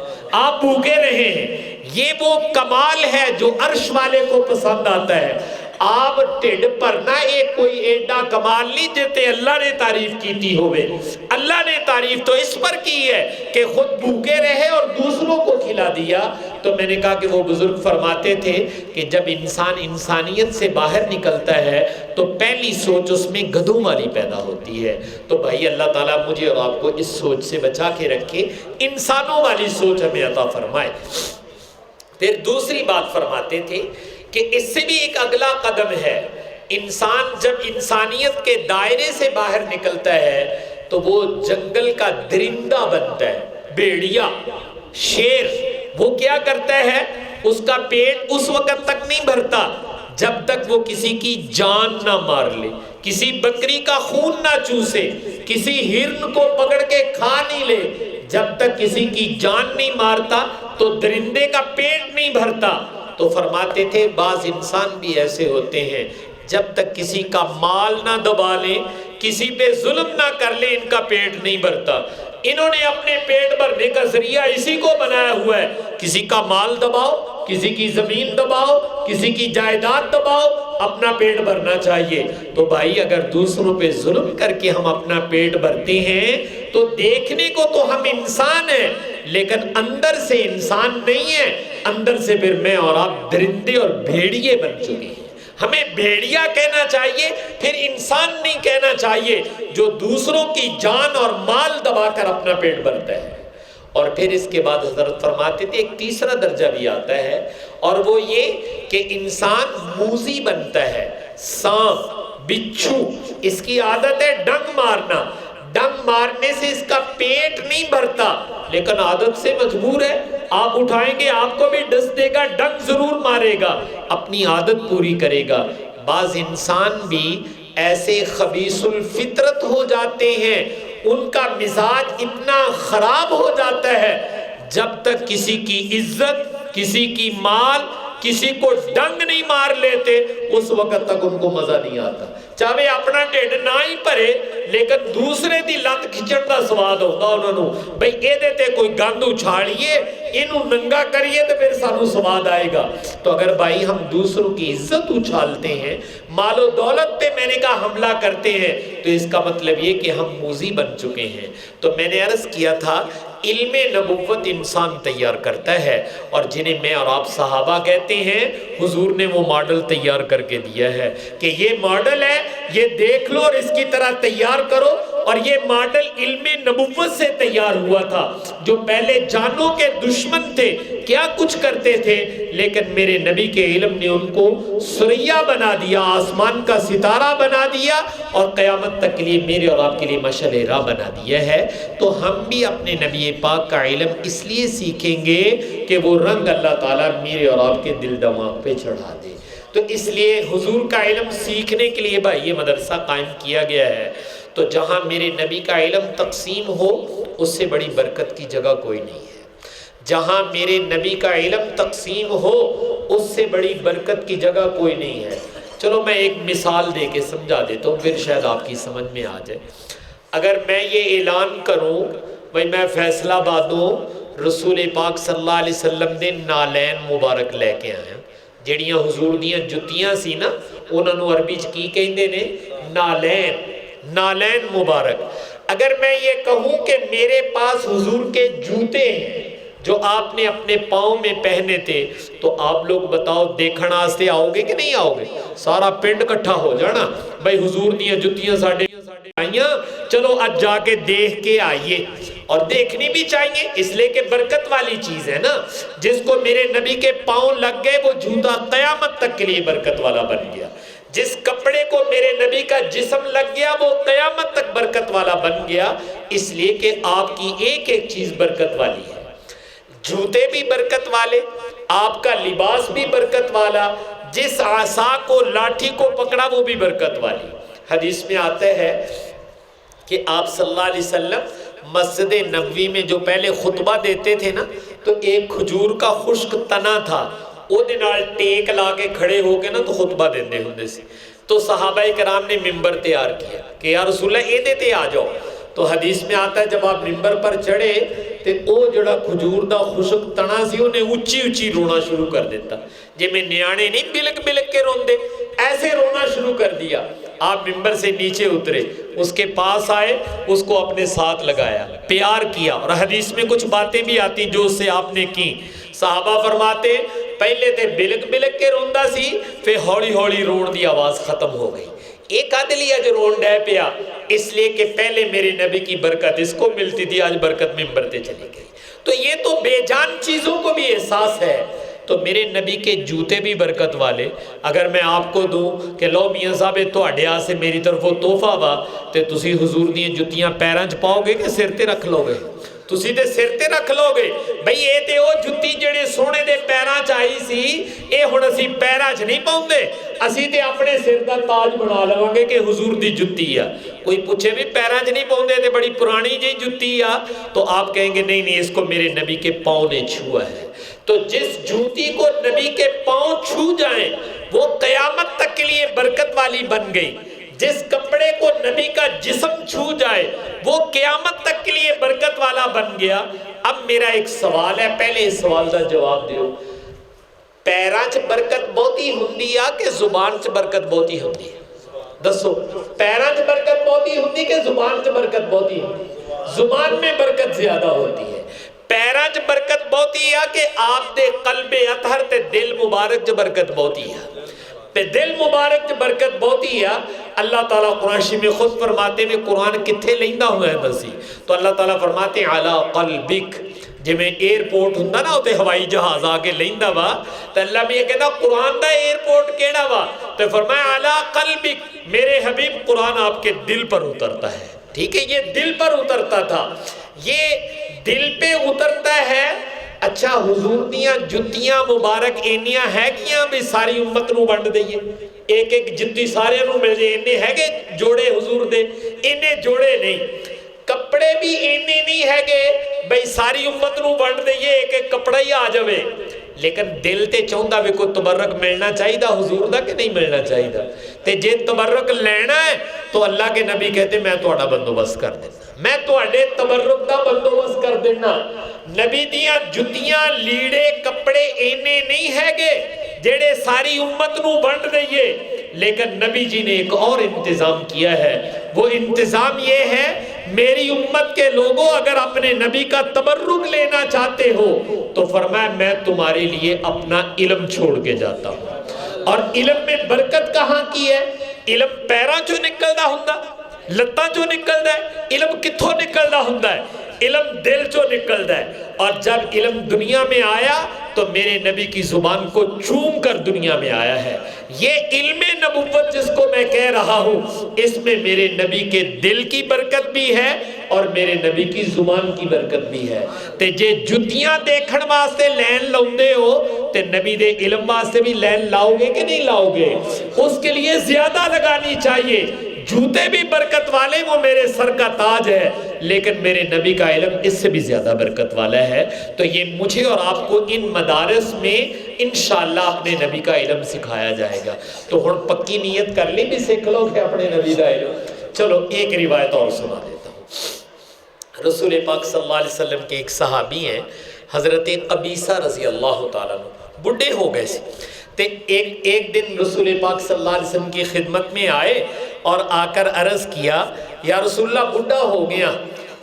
آپ بھوکے رہے ہیں۔ یہ وہ کمال ہے جو عرش والے کو پسند آتا ہے۔ آپ ٹھڈ پرنا ایک کوئی ایڈا کمال نہیں جتے اللہ نے تعریف کیتی ہوئے۔ اللہ نے تعریف تو اس پر کی ہے کہ خود بھوکے رہے اور دوسروں کو کھلا دیا۔ تو میں نے کہا کہ وہ بزرگ فرماتے تھے کہ جب انسان انسانیت سے باہر نکلتا ہے تو پہلی سوچ اس میں گدھوں والی پیدا ہوتی ہے۔ تو بھائی اللہ تعالیٰ مجھے اور آپ کو اس سوچ سے بچا کے رکھے، انسانوں والی سوچ ہمیں عطا فرمائے۔ پھر دوسری بات فرماتے تھے کہ اس سے بھی ایک اگلا قدم ہے، انسان جب انسانیت کے دائرے سے باہر نکلتا ہے تو وہ جنگل کا درندہ بنتا ہے، بھیڑیا، شیر۔ وہ کیا کرتا ہے؟ اس کا پیٹ اس وقت تک نہیں بھرتا جب تک وہ کسی کی جان نہ مار لے، کسی بکری کا خون نہ چوسے، کسی ہرن کو پکڑ کے کھا نہیں لے۔ جب تک کسی کی جان نہیں مارتا تو درندے کا پیٹ نہیں بھرتا۔ تو فرماتے تھے بعض انسان بھی ایسے ہوتے ہیں جب تک کسی کا مال نہ دبا لیں، کسی پہ ظلم نہ کر لیں، ان کا پیٹ نہیں بھرتا۔ انہوں نے اپنے پیٹ بھرنے کا ذریعہ اسی کو بنایا ہوا ہے، کسی کا مال دباؤ، کسی کی زمین دباؤ، کسی کی جائیداد دباؤ، اپنا پیٹ بھرنا چاہیے۔ تو بھائی اگر دوسروں پہ ظلم کر کے ہم اپنا پیٹ بھرتے ہیں تو دیکھنے کو تو ہم انسان ہیں لیکن اندر سے انسان نہیں ہے، اندر سے پھر میں اور آپ درندے اور بھیڑیے بن چکے ہیں۔ ہمیں بھیڑیا کہنا چاہیے، پھر انسان نہیں کہنا چاہیے جو دوسروں کی جان اور مال دبا کر اپنا پیٹ بھرتا ہے۔ اور پھر اس کے بعد حضرت فرماتے تھے ایک تیسرا درجہ بھی آتا ہے، اور وہ یہ کہ انسان موذی بنتا ہے، سانپ، بچھو، اس کی عادت ہے ڈنگ مارنا۔ ڈنگ مارنے سے اس کا پیٹ نہیں بھرتا، لیکن عادت سے مجبور ہے، آپ اٹھائیں گے آپ کو بھی ڈس دے گا، ڈنگ ضرور مارے گا، اپنی عادت پوری کرے گا۔ بعض انسان بھی ایسے خبیث الفطرت ہو جاتے ہیں، ان کا مزاج اتنا خراب ہو جاتا ہے، جب تک کسی کی عزت، کسی کی مال، کسی کو ڈنگ نہیں مار لیتے اس وقت تک ان کو مزہ نہیں آتا، چاہے اپنا ڈیڈ نہ ہی پرے لیکن دوسرے دی لت کھچن دا سواد ہوگا انہوں نے، بھئی اے دیتے کوئی گند اچھاڑیے، انہوں ننگا کریے تو پھر سانو سواد آئے گا۔ تو اگر بھائی ہم دوسروں کی عزت اچھالتے ہیں، مال و دولت پہ میں نے کہا حملہ کرتے ہیں، تو اس کا مطلب یہ کہ ہم موذی بن چکے ہیں۔ تو میں نے عرض کیا تھا علم نبوت انسان تیار کرتا ہے، اور جنہیں میں اور آپ صحابہ کہتے ہیں، حضور نے وہ ماڈل تیار کر کے دیا ہے کہ یہ ماڈل ہے، یہ دیکھ لو اور اس کی طرح تیار کرو۔ اور یہ ماڈل علم نبوت سے تیار ہوا تھا۔ جو پہلے جانوں کے دشمن تھے، کیا کچھ کرتے تھے، لیکن میرے نبی کے علم نے ان کو سریا بنا دیا، آسمان کا ستارہ بنا دیا، اور قیامت تک کے لیے میرے اور آپ کے لیے مشعل راہ بنا دیا ہے۔ تو ہم بھی اپنے نبی پاک کا علم اس لیے سیکھیں گے کہ وہ رنگ اللہ تعالیٰ میرے اور آپ کے دل دماغ پہ چڑھا دے۔ تو اس لیے حضور کا علم سیکھنے کے لیے بھائی یہ مدرسہ قائم کیا گیا ہے۔ تو جہاں میرے نبی کا علم تقسیم ہو، اس سے بڑی برکت کی جگہ کوئی نہیں ہے۔ جہاں میرے نبی کا علم تقسیم ہو، اس سے بڑی برکت کی جگہ کوئی نہیں ہے۔ چلو میں ایک مثال دے کے سمجھا دیتا ہوں، پھر شاید آپ کی سمجھ میں آ جائے۔ اگر میں یہ اعلان کروں بھائی میں فیصلہ آبادوں رسول پاک صلی اللہ علیہ وسلم دے نالین مبارک لے کے آیا، جڑیاں حضور دیاں جتیاں سی نا، انہوں نے عربی چ کی کہندے نے نالین، نالین مبارک۔ اگر میں یہ کہوں کہ میرے پاس حضور کے جوتے ہیں جو آپ نے اپنے پاؤں میں پہنے تھے، تو آپ لوگ بتاؤ دیکھنا آستے آؤ گے کہ نہیں آؤ گے؟ سارا پنڈ کٹھا ہو جانا بھائی حضور دیاں جتیاں ساڑھے آئیاں، چلو آج جا کے دیکھ کے آئیے۔ اور دیکھنی بھی چاہیے اس لیے کہ برکت والی چیز ہے نا، جس کو میرے نبی کے پاؤں لگ گئے وہ جوتا قیامت تک کے لیے برکت والا بن گیا، جس کپڑے کو میرے نبی کا جسم لگ گیا وہ قیامت تک برکت والا بن گیا، اس لیے کہ آپ کی ایک ایک چیز برکت والی ہے۔ جوتے بھی برکت والے، آپ کا لباس بھی برکت والا، جس عصا کو لاٹھی کو پکڑا وہ بھی برکت والی۔ حدیث میں آتا ہے کہ آپ صلی اللہ علیہ وسلم مسجد نبوی میں جو پہلے خطبہ دیتے تھے نا، تو ایک کھجور کا خشک تنا تھا، وہ دنال ٹیک لا کے کھڑے ہو کے نا تو خطبہ دیندے ہوندے سی۔ تو صحابہ کرام نے ممبر تیار کیا کہ یا رسول اللہ اے دیتے آ جاؤ۔ تو حدیث میں آتا ہے جب آپ ممبر پر چڑھے تو او جڑا کھجور دا خشک تنا سی انہیں اچھی اچھی رونا شروع کر دیتا، جی میں نیانے نہیں بلک بلک کے روندے، ایسے رونا شروع کر دیا۔ آپ ممبر سے نیچے اترے، اس کے پاس آئے، اس کو اپنے ساتھ لگایا، پیار کیا، اور حدیث میں کچھ باتیں بھی آتی جو اس سے آپ نے کی۔ صحابہ فرماتے پہلے تے بلک بلک کے روندہ سی، پھر ہوڑی ہوڑی رون دی آواز ختم ہو گئی۔ ایک عدلی ہے جو رون ڈے پیا، اس لیے کہ پہلے میرے نبی کی برکت اس کو ملتی تھی، آج برکت ممبر تے چلی گئی۔ تو یہ تو بے جان چیزوں کو بھی احساس ہے۔ تو میرے نبی کے جوتے بھی برکت والے۔ اگر میں آپ کو دوں کہ لو میاں صاحب تہاڈے آ سے میری طرف وہ تحفہ وا، تے تسی حضور دی جتیاں پیراں چ پاؤ گے کہ سر تے رکھ لو گے؟ تسی تے سر تے رکھ لو گے بھئی اے تے او جتی جڑے سونے دے پیراں چ آئی سی، اے ہن اسی پیراں چ نہیں پاؤندے، اسی تے اپنے سر دا تاج بنا لواں گے کہ حضور دی جتی ہے۔ کوئی پوچھے بھی پیراں چ نہیں پاؤندے تے بڑی پرانی جی جتی ہے، تو آپ کہیں گے نہیں نہیں اس کو میرے نبی کے پاؤں نے چھوا ہے۔ تو جس جوتی کو نبی کے پاؤں چھو جائیں وہ قیامت تک کے لیے برکت والی بن گئی، جس کپڑے کو نبی کا جسم چھو جائے وہ قیامت تک کے لیے برکت والا بن گیا۔ اب میرا ایک سوال ہے، پہلے اس سوال کا جواب دیو، پیراں چ برکت بہتی ہوندی ہے کہ زبان چ برکت بہتی ہوندی ہے؟ دسو، پیراں چ برکت بہتی ہوندی کہ زبان چ برکت بہتی ہوندی؟ زبان میں برکت زیادہ ہوتی ہے۔ پیراں چ برکت بہتی ہے کہ آپ دے قلب اطہر تے دل مبارک چ برکت بہتی ہے؟ تے دل مبارک چ برکت بہتی ہے۔ اللہ تعالیٰ قرآن شریف میں خود فرماتے ہیں قرآن کتھے لیندا ہوا ہے دسی، تو اللہ تعالیٰ فرماتے ہیں علی قلبک، جی میں ایئرپورٹ ہوندا نا تے ہوائی جہاز آ کے لیندا وا، تو اللہ میں یہ کہتا قرآن دا ایئرپورٹ کیڑا وا، تو فرمایا علی قلبک، میرے حبیب قرآن آپ کے دل پر اترتا ہے۔ ٹھیک ہے، یہ دل پر اترتا تھا، یہ دل پہ اترتا ہے۔ اچھا حضور دیاں جتیاں مبارک اینیاں ہے کیاں بھی ساری امت نو ونڈ دئیے، ایک ایک جتی سارے نو مل جائے، انہیں ہے کہ جوڑے حضور دے، انہیں جوڑے نہیں۔ کپڑے بھی انہیں نہیں ہے کہ بھئی ساری امت نو ونڈ دئیے، ایک ایک کپڑا ہی آ جاوے، لیکن دل تے چاہتا بھی کوئی تبرک ملنا چاہیے دا حضور دا کہ نہیں ملنا چاہیے دا، تے جے تبرک لینا ہے تو اللہ کے نبی کہتے میں تو اڑا بندوبست کر دینا، میں تو اڑے تبرک دا بندوبست کر دینا۔ نبی دیاں جتیاں لیڑے کپڑے اینے نہیں ہے گے جیڑے ساری امت نو بنڈ دئیے، لیکن نبی جی نے ایک اور انتظام کیا ہے، وہ انتظام یہ ہے میری امت کے لوگوں اگر اپنے نبی کا تبرک لینا چاہتے ہو تو فرمایا میں تمہارے لیے اپنا علم چھوڑ کے جاتا ہوں۔ اور علم میں برکت کہاں کی ہے؟ علم پیراں چوں نکلدا ہوندا، لتاں چوں نکلدا ہے، علم کتھوں نکلدا ہوندا ہے؟ علم دل چوں نکلدا ہے۔ اور جب علم دنیا میں آیا تو میرے نبی کی زبان کو چوم کر دنیا میں آیا ہے۔ یہ علم نبوت جس کو میں کہہ رہا ہوں، اس میں میرے نبی کے دل کی برکت بھی ہے اور میرے نبی کی زبان کی برکت بھی ہے۔ تے جے جتیاں دیکھن واسطے لین لاؤندے ہو تے نبی دے علم واسطے بھی لین لاؤ گے کہ نہیں لاؤ گے؟ اس کے لیے زیادہ لگانی چاہیے۔ جوتے بھی برکت والے، وہ میرے سر کا تاج ہے، لیکن میرے نبی کا علم اس سے بھی زیادہ برکت والا ہے۔ تو یہ مجھے اور آپ کو ان مدارس میں انشاءاللہ اپنے نبی کا علم سکھایا جائے گا۔ تو ہن پکی نیت کر لی بھی سیکھ لو کہ اپنے نبی کا علم۔ چلو ایک روایت اور سنا دیتا ہوں۔ رسول پاک صلی اللہ علیہ وسلم کے ایک صحابی ہیں حضرت قبیصہ رضی اللہ تعالیٰ عنہ، بڑھے ہو گئے سے، تے ایک دن رسول پاک صلی اللہ علیہ وسلم کی خدمت میں آئے اور آ کر عرض کیا یا رسول اللہ بڑھا ہو گیا،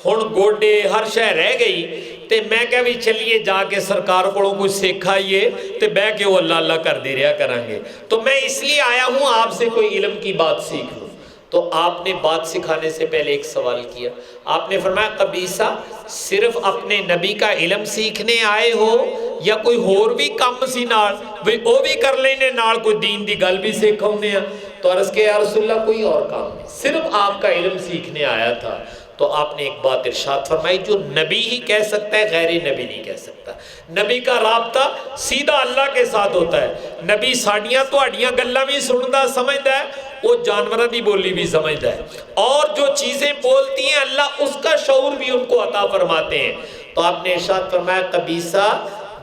ہن گوڈے ہر شے رہ گئی، تے میں کہا بھی چلیے جا کے سرکار کو کچھ سکھائیے تے بہ کے وہ اللہ اللہ کر دے رہا کریں گے، تو میں اس لیے آیا ہوں آپ سے کوئی علم کی بات سیکھ لوں۔ تو آپ نے بات سکھانے سے پہلے ایک سوال کیا، آپ نے فرمایا قبیصہ صرف اپنے نبی کا علم سیکھنے آئے ہو یا کوئی اور بھی کام سی نال بھی او بھی کر لینے نال کوئی دین دی گل بھی سکھاؤنے ہیں؟ تو عرض کہ یا رسول اللہ کوئی اور کام نہیں، صرف آپ کا علم سیکھنے آیا تھا۔ تو آپ نے ایک بات ارشاد فرمائی جو نبی ہی کہہ سکتا ہے، غیر نبی نہیں کہہ سکتا۔ نبی کا رابطہ سیدھا اللہ کے ساتھ ہوتا ہے۔ نبی ساڑیاں تو اڈیاں گلہ بھی سندا سمجھدا ہے، وہ جانورہ دی بولی بھی سمجھدا ہے، اور جو چیزیں بولتی ہیں اللہ اس کا شعور بھی ان کو عطا فرماتے ہیں۔ تو آپ نے ارشاد فرمایا قبیصہ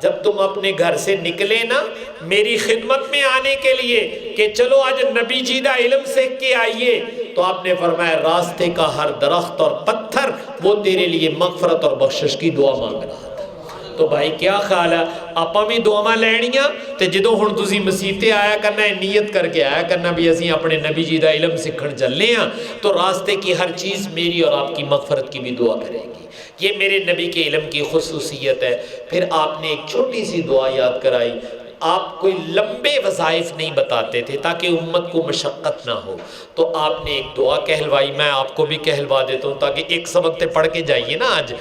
جب تم اپنے گھر سے نکلے نا میری خدمت میں آنے کے لیے کہ چلو آج نبی جی دا علم سیکھ کے آئیے، تو آپ نے فرمایا راستے کا ہر درخت اور پتھر وہ تیرے لیے مغفرت اور بخشش کی دعا مانگ رہا تھا۔ تو بھائی کیا خیال ہے آپا بھی دعا لینیاں تے جدوں ہن تسی مسیتے آیا کرنا ہے نیت کر کے آیا کرنا بھی اسی اپنے نبی جی دا علم سکھن چلنے ہاں، تو راستے کی ہر چیز میری اور آپ کی مغفرت کی بھی دعا کرے گی۔ یہ میرے نبی کے علم کی خصوصیت ہے۔ پھر آپ نے ایک چھوٹی سی دعا یاد کرائی، آپ کوئی لمبے وظائف نہیں بتاتے تھے تاکہ امت کو مشقت نہ ہو، تو آپ نے ایک دعا کہلوائی، میں آپ کو بھی کہلوا دیتا ہوں تاکہ ایک سبق تے پڑھ کے جائیے نا آج۔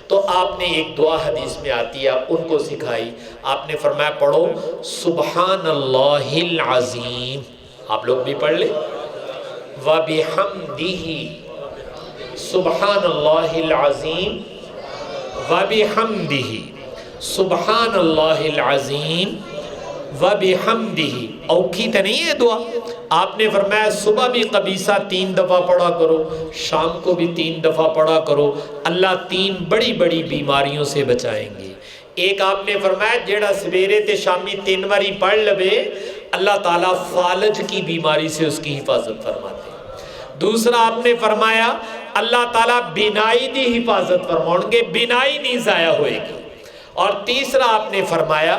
تو آپ نے ایک دعا حدیث میں آتی ہے ان کو سکھائی، آپ نے فرمایا پڑھو سبحان اللہ العظیم، آپ لوگ بھی پڑھ لیں، وَبِحَمْدِهِ، سبحان اللہ العظیم وَبِحَمْدِهِ، سبحان اللہ العظیم وَبِحَمْدِهِ۔ اوکھی تو نہیں ہے دعا؟ آپ نے فرمایا صبح بھی قبیصہ 3 دفعہ پڑھا کرو، شام کو بھی 3 دفعہ پڑھا کرو، اللہ 3 بڑی بڑی بیماریوں سے بچائیں گے۔ ایک آپ نے فرمایا جیڑا سویرے تے شامی 3 باری پڑھ لبے اللہ تعالیٰ فالج کی بیماری سے اس کی حفاظت فرماتے ہیں۔ دوسرا آپ نے فرمایا اللہ تعالیٰ بینائی دی حفاظت فرمائیں گے، بینائی نہیں ضائع ہوئے گی۔ اور تیسرا آپ نے فرمایا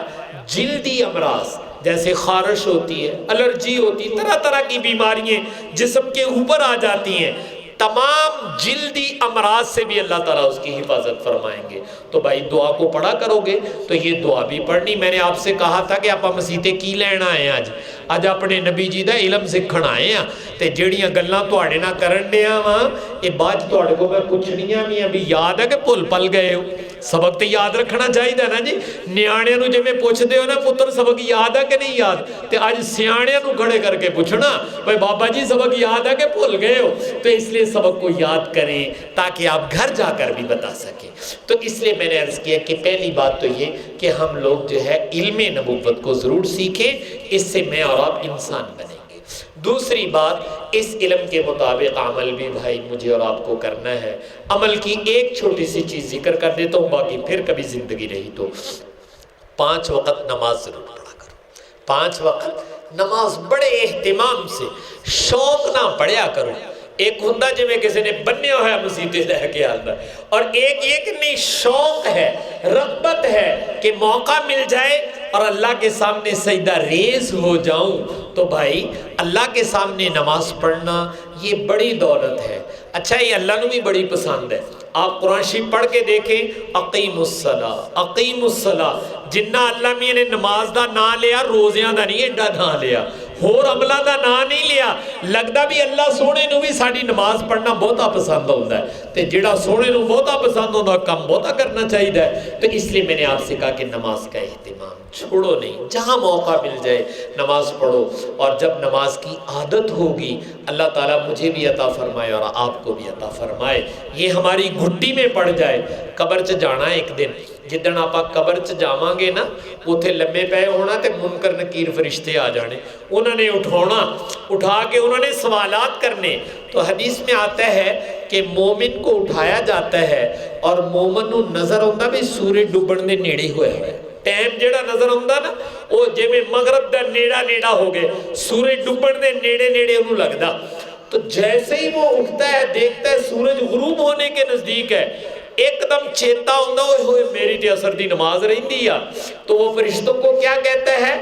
جلدی امراض جیسے خارش ہوتی ہے، الرجی ہوتی ہے، طرح طرح کی بیماریاں جسم کے اوپر آ جاتی ہیں، تمام جلدی امراض سے بھی اللہ تعالیٰ اس کی حفاظت فرمائیں گے۔ تو بھائی دعا کو پڑھا کرو گے تو یہ دعا بھی پڑھنی۔ میں نے آپ سے کہا تھا کہ آپ مسیتے کی لینا آئے آج اپنے نبی جی دا علم سکھن آئے ہیں، تے جیڑیاں گلاں تواڈے نال کرن ڈیا وا اے بعد تواڈے کو میں پوچھنیاں بھی ہیں بھی یاد ہے کہ بھول پل گئے ہو؟ سبق تو یاد رکھنا چاہیے نا جی. نیانے نو جویں پوچھتے ہو نا پتر سبق یاد ہے کہ نہیں یاد, تے اج سیانے نو کھڑے کر کے پوچھنا بھائی بابا جی سبق یاد ہے کہ بھول گئے ہو. تو اس لیے سبق کو یاد کریں تاکہ آپ گھر جا کر بھی بتا سکیں. تو اس لیے میں نے عرض کیا کہ پہلی بات تو یہ کہ ہم لوگ جو ہے علم نبوت کو ضرور سیکھیں, اس سے میں اور آپ انسان بنیں گے. دوسری بات, اس علم کے مطابق عمل بھی بھائی مجھے اور آپ کو کرنا ہے. عمل کی ایک چھوٹی سی چیز ذکر کر دیتا ہوں, باقی پھر کبھی زندگی رہی تو 5 وقت نماز ضرور پڑھا کرو. 5 وقت نماز بڑے اہتمام سے شوق نہ پڑھیا کرو. ایک ہندہ جی میں کسی نے بنیا ہوا ہے مسیطے لے کے آتا, اور ایک یہ کہ نہیں شوق ہے, رغبت ہے کہ موقع مل جائے اور اللہ کے سامنے سجدہ ریز ہو جاؤں. تو بھائی اللہ کے سامنے نماز پڑھنا یہ بڑی دولت ہے. اچھا یہ اللہ نے بھی بڑی پسند ہے. آپ قرآن شریف پڑھ کے دیکھیں, اقیم الصلاۃ اقیم الصلاۃ, جنہ اللہ میاں نے نماز دا نام لیا روزیاں دا نہیں ایڈا نام لیا, ہور عملہ دا نام نہیں لیا. لگدا بھی اللہ سونے نو بھی ساڑی نماز پڑھنا بہتا پسند ہوتا ہے, تے جڑا سونے نو بہتا پسند ہوتا کم بہتا کرنا چاہیے ہے. تو اس لیے میں نے آپ سے کہا کہ نماز کا اہتمام چھوڑو نہیں, جہاں موقع مل جائے نماز پڑھو. اور جب نماز کی عادت ہوگی اللہ تعالیٰ مجھے بھی عطا فرمائے اور آپ کو بھی عطا فرمائے, یہ ہماری گھٹی میں پڑ جائے. قبر چ جانا ایک دن, جدن آپ قبر چ جاواں گے نا اتھے لمبے پے ہونا تے منکر نکیر فرشتے آ جانے, انہوں نے اٹھونا, اٹھا کے انہوں نے سوالات کرنے. تو حدیث میں آتا ہے کہ مومن کو اٹھایا جاتا ہے اور مومن نو نظر آتا بھی سورج ڈوبن دے نیڑے ہوئے ہوئے, ٹائم جیڑا نظر آتا نا وہ جے میں مغرب دا نیڑا نیڑا ہو گئے, سورج ڈوبن دے نیڑے نیڑے انہوں لگدا. تو جیسے ہی وہ اٹھتا ہے دیکھتا ہے سورج غروب ہونے کے نزدیک ہے, ایک دم چیتا ہوندہ ہوئے میری تے اثر دی نماز رہی دیا. تو وہ فرشتوں کو کیا کہتا ہے,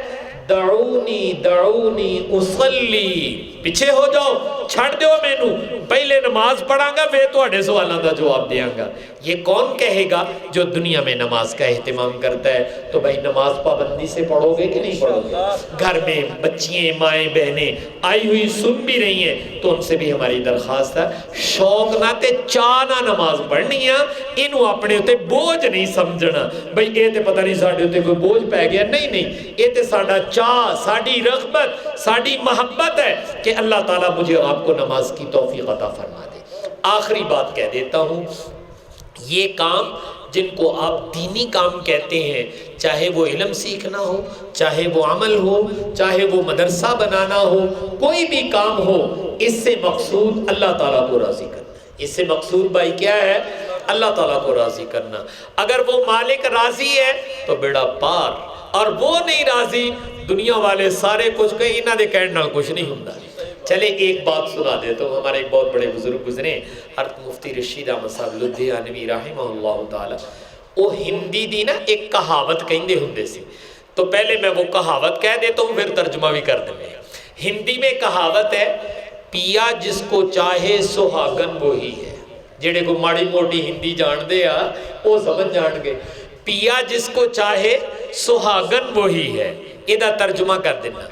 دعونی دعونی اصلی, پیچھے ہو جاؤ, چھڑ دیو مینو, پہلے نماز پڑھاں گا پھر تواڈے سوالاں دا جواب دیاں گا. یہ کون کہے گا جو دنیا میں نماز کا اہتمام کرتا ہے. تو بھائی نماز پابندی سے پڑھو گے کہ نہیں پڑھو گے؟ گھر میں بچیاں مائیں بہنیں آئی ہوئی سن بھی رہی ہیں تو ان سے بھی ہماری درخواست ہے, شوق نہ تے چاہ نہ نماز پڑھنی ہے, انہوں اپنے ہوتے بوجھ نہیں سمجھنا بھئی اے تے پتہ نہیں ساڑھے ہوتے کوئی بوجھ پہ گیا. نہیں نہیں, اے تے ساڑھا چاہ, ساڑھی رغبت, ساڑھی محبت ہے کہ اللہ تعالیٰ مجھے اور آپ کو نماز کی توفیق عطا فرما دے. آخری بات کہہ دیتا ہوں, یہ کام جن کو آپ دینی کام کہتے ہیں, چاہے وہ علم سیکھنا ہو, چاہے وہ عمل ہو, چاہے وہ مدرسہ بنانا ہو, کوئی بھی کام ہو, اس سے مقصود اللہ تعالیٰ کو راضی کرنا. اس سے مقصود بھائی کیا ہے, اللہ تعالیٰ کو راضی کرنا. اگر وہ مالک راضی ہے تو بیڑا پار, اور وہ نہیں راضی دنیا والے سارے کچھ کہیں انہاں دے کہنے نال کچھ نہیں ہوندا. چلے ایک بات سنا دیتا ہوں, ہمارے ایک بہت بڑے بزرگ گزرے حضرت مفتی رشید احمد صاحب لدھیانوی رحمہ اللہ تعالی, وہ ہندی دی نا ایک کہاوت کہندے ہوندے سی. تو پہلے میں وہ کہاوت کہہ دیتا ہوں پھر ترجمہ بھی کر دیں. ہندی میں کہاوت ہے, پیا جس کو چاہے سہاگن وہی ہے. جڑے کو ماڑی موٹی ہندی جان دے آ وہ سمجھ جان گے, پیا جس کو چاہے سہاگن وہی ہے. یہ ترجمہ کر دینا.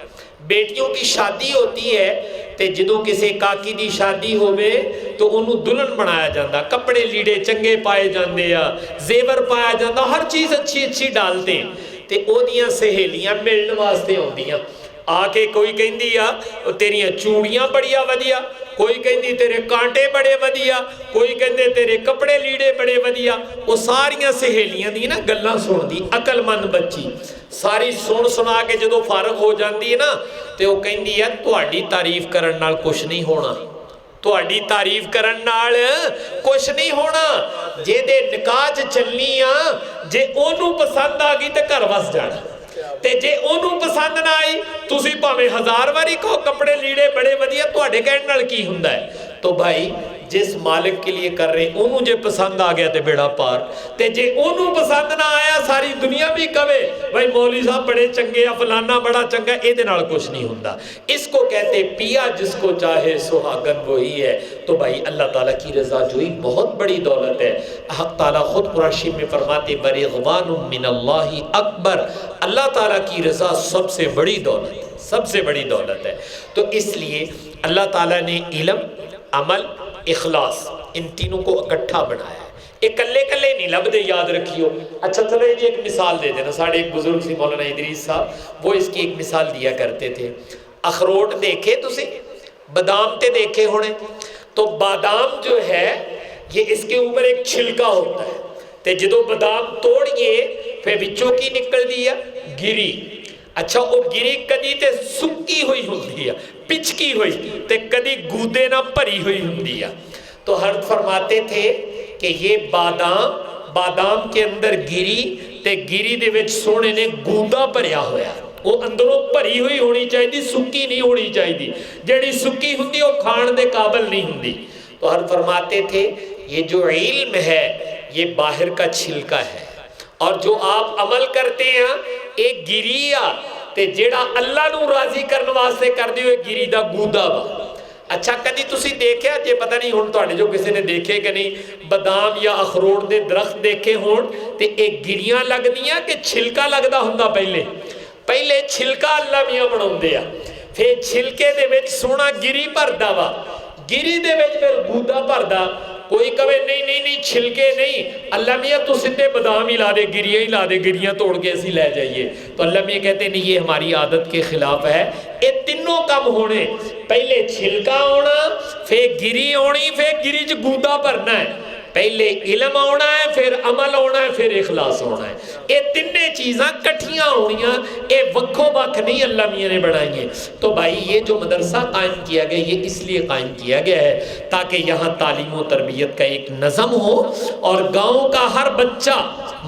بیٹیوں کی شادی ہوتی ہے تے جدوں کسے کاکی دی شادی ہوئے تو انہوں دلہن بنایا جاندہ, کپڑے لیڑے چنگے پائے جاندے آ, زیور پایا جاندہ, ہر چیز اچھی اچھی ڈالتے ہیں. تے او دیاں سہیلیاں ملن واسطے ہوندیاں, آ کے کوئی کہندی آ تیریاں چوڑیاں بڑیا ودیا, کوئی کہندی تیرے کانٹے بڑے ودیا, کوئی کہندے تیرے کپڑے لیڑے بڑے ودیا. وہ ساریاں سہیلیاں دی نا گلاں سن دی, عقل مند بچی ساری سن سنا کے جدو فارغ ہو جاندی ہے نا تے وہ کہندی ہے تہاڈی تعریف کرن نال کچھ نہیں ہونا, تہاڈی تعریف کرن نال کچھ نہیں ہونا. جے دے نکاح چلنی آ, جے اونوں پسند آ گئی تے گھر وس جانا, تے جے اونوں پسند نہ آئی تسی پاویں 1000 واری کہو کپڑے لیڑے بڑے ودیا, تہاڈے کہن نال کی ہوندا ہے. تو بھائی جس مالک کے لیے کر رہے انہوں جے پسند آ گیا تے بیڑا پار, تے جے انہوں پسند نہ آیا ساری دنیا بھی کہے بھائی مولوی صاحب بڑے چنگے یا فلانا بڑا چنگا, اے دے نال کچھ نہیں ہوندا. اس کو کہتے پیا جس کو چاہے سہاگن وہی ہے. تو بھائی اللہ تعالیٰ کی رضا جوئی بہت بڑی دولت ہے. حق تعالیٰ خود قرآن شریف میں فرماتے برغوان من اللہ اکبر, اللہ تعالیٰ کی رضا سب سے بڑی دولت ہے, سب سے بڑی دولت ہے. تو اس لیے اللہ تعالیٰ نے علم, عمل, اخلاص ان تینوں کو اکٹھا بنایا ہے ایک کلے کلے نہیں لب دے، یاد رکھیو۔ اچھا چلو یہ ایک مثال دے دینا، ساڑھے ایک بزرگ سی مولانا ادریس صاحب، وہ اس کی ایک مثال دیا کرتے تھے۔ اخروٹ دیکھے تسی، بادام تے دیکھے ہونے، تو بادام جو ہے یہ اس کے اوپر ایک چھلکا ہوتا ہے، تے جدو بادام توڑیے پھر بچوں کی نکل دیا گری۔ اچھا وہ گری کدی تے سکی ہوئی ہوندی ہے، پچکی ہوئی، تے کدی گودے نہ پری ہوئی ہوندی ہے۔ تو حضرت فرماتے تھے کہ یہ بادام کے اندر گری تے گری دے وچ سونے نے گودا بھریا ہویا، وہ اندروں بھری ہوئی ہونی چاہیے، سکی نہیں ہونی چاہیے، جیڑی سکی ہوندی وہ کھان دے قابل نہیں ہوندی۔ تو حضرت فرماتے تھے یہ جو علم ہے یہ باہر کا چھلکا ہے، اور جو آپ عمل کرتے ہیں ایک گری آ تے جیڑا اللہ نو راضی کرنے واسطے کر دیو ایک گری دا گودا با۔ اچھا کدی تسی دیکھیا جے، پتہ نہیں ہن تواڈے جو کسی نے دیکھے کہ نہیں، بادام یا اخروٹ دے درخت دیکھے ہون تے ایک گریاں لگدیاں کہ چھلکا لگدا ہوندا پہلے چھلکا اللہ میاں بناوندے آ، پھر چھلکے دے وچ سونا گری بھردا وا، گری دے وچ پھر گودا بھردا۔ کوئی کہے نہیں چھلکے نہیں، اللہ میاں تو سدھے بادام ہی لا دے، گریاں ہی لا دے، گریاں توڑ کے اسی لے جائیے۔ تو اللہ میاں کہتے نہیں، یہ ہماری عادت کے خلاف ہے۔ یہ تینوں کم ہونے، پہلے چھلکا ہونا، پھر گری ہونی، پھر گری چ گودا بھرنا ہے، پہلے علم ہونا ہے، پھر عمل ہونا ہے، پھر اخلاص ہونا ہے۔ یہ تینے چیزاں کٹھیاں ہونیاں، یہ وکھو وکھ نہیں اللہ میاں نے بنائی ہیں۔ تو بھائی یہ جو مدرسہ قائم کیا گیا یہ اس لیے قائم کیا گیا ہے تاکہ یہاں تعلیم و تربیت کا ایک نظم ہو، اور گاؤں کا ہر بچہ،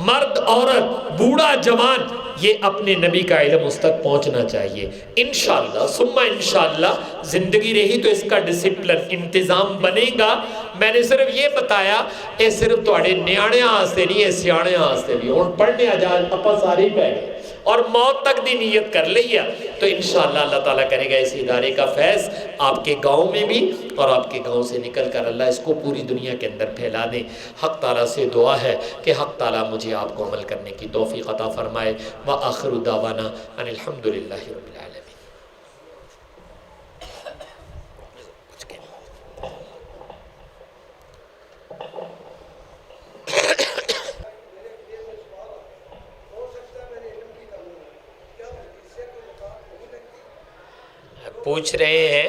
مرد عورت، بوڑھا جوان، یہ اپنے نبی کا علم اس تک پہنچنا چاہیے۔ انشاءاللہ ثم انشاءاللہ زندگی رہی تو اس کا ڈسپلن انتظام بنے گا۔ میں نے صرف یہ بتایا، یہ صرف تواڈے نیانے آستے نہیں، یہ سیانے آستے بھی۔ اور پڑھنے آجائے اپا سارے ہی پہ گئے اور موت تک دی نیت کر لیا تو انشاءاللہ اللہ تعالیٰ کرے گا اس ادارے کا فیض آپ کے گاؤں میں بھی، اور آپ کے گاؤں سے نکل کر اللہ اس کو پوری دنیا کے اندر پھیلا دے۔ حق تعالیٰ سے دعا ہے کہ حق تعالیٰ مجھے آپ کو عمل کرنے کی توفیق عطا فرمائے۔ وآخر دعوانا ان الحمدللہ رب العالمین۔ پوچھ رہے ہیں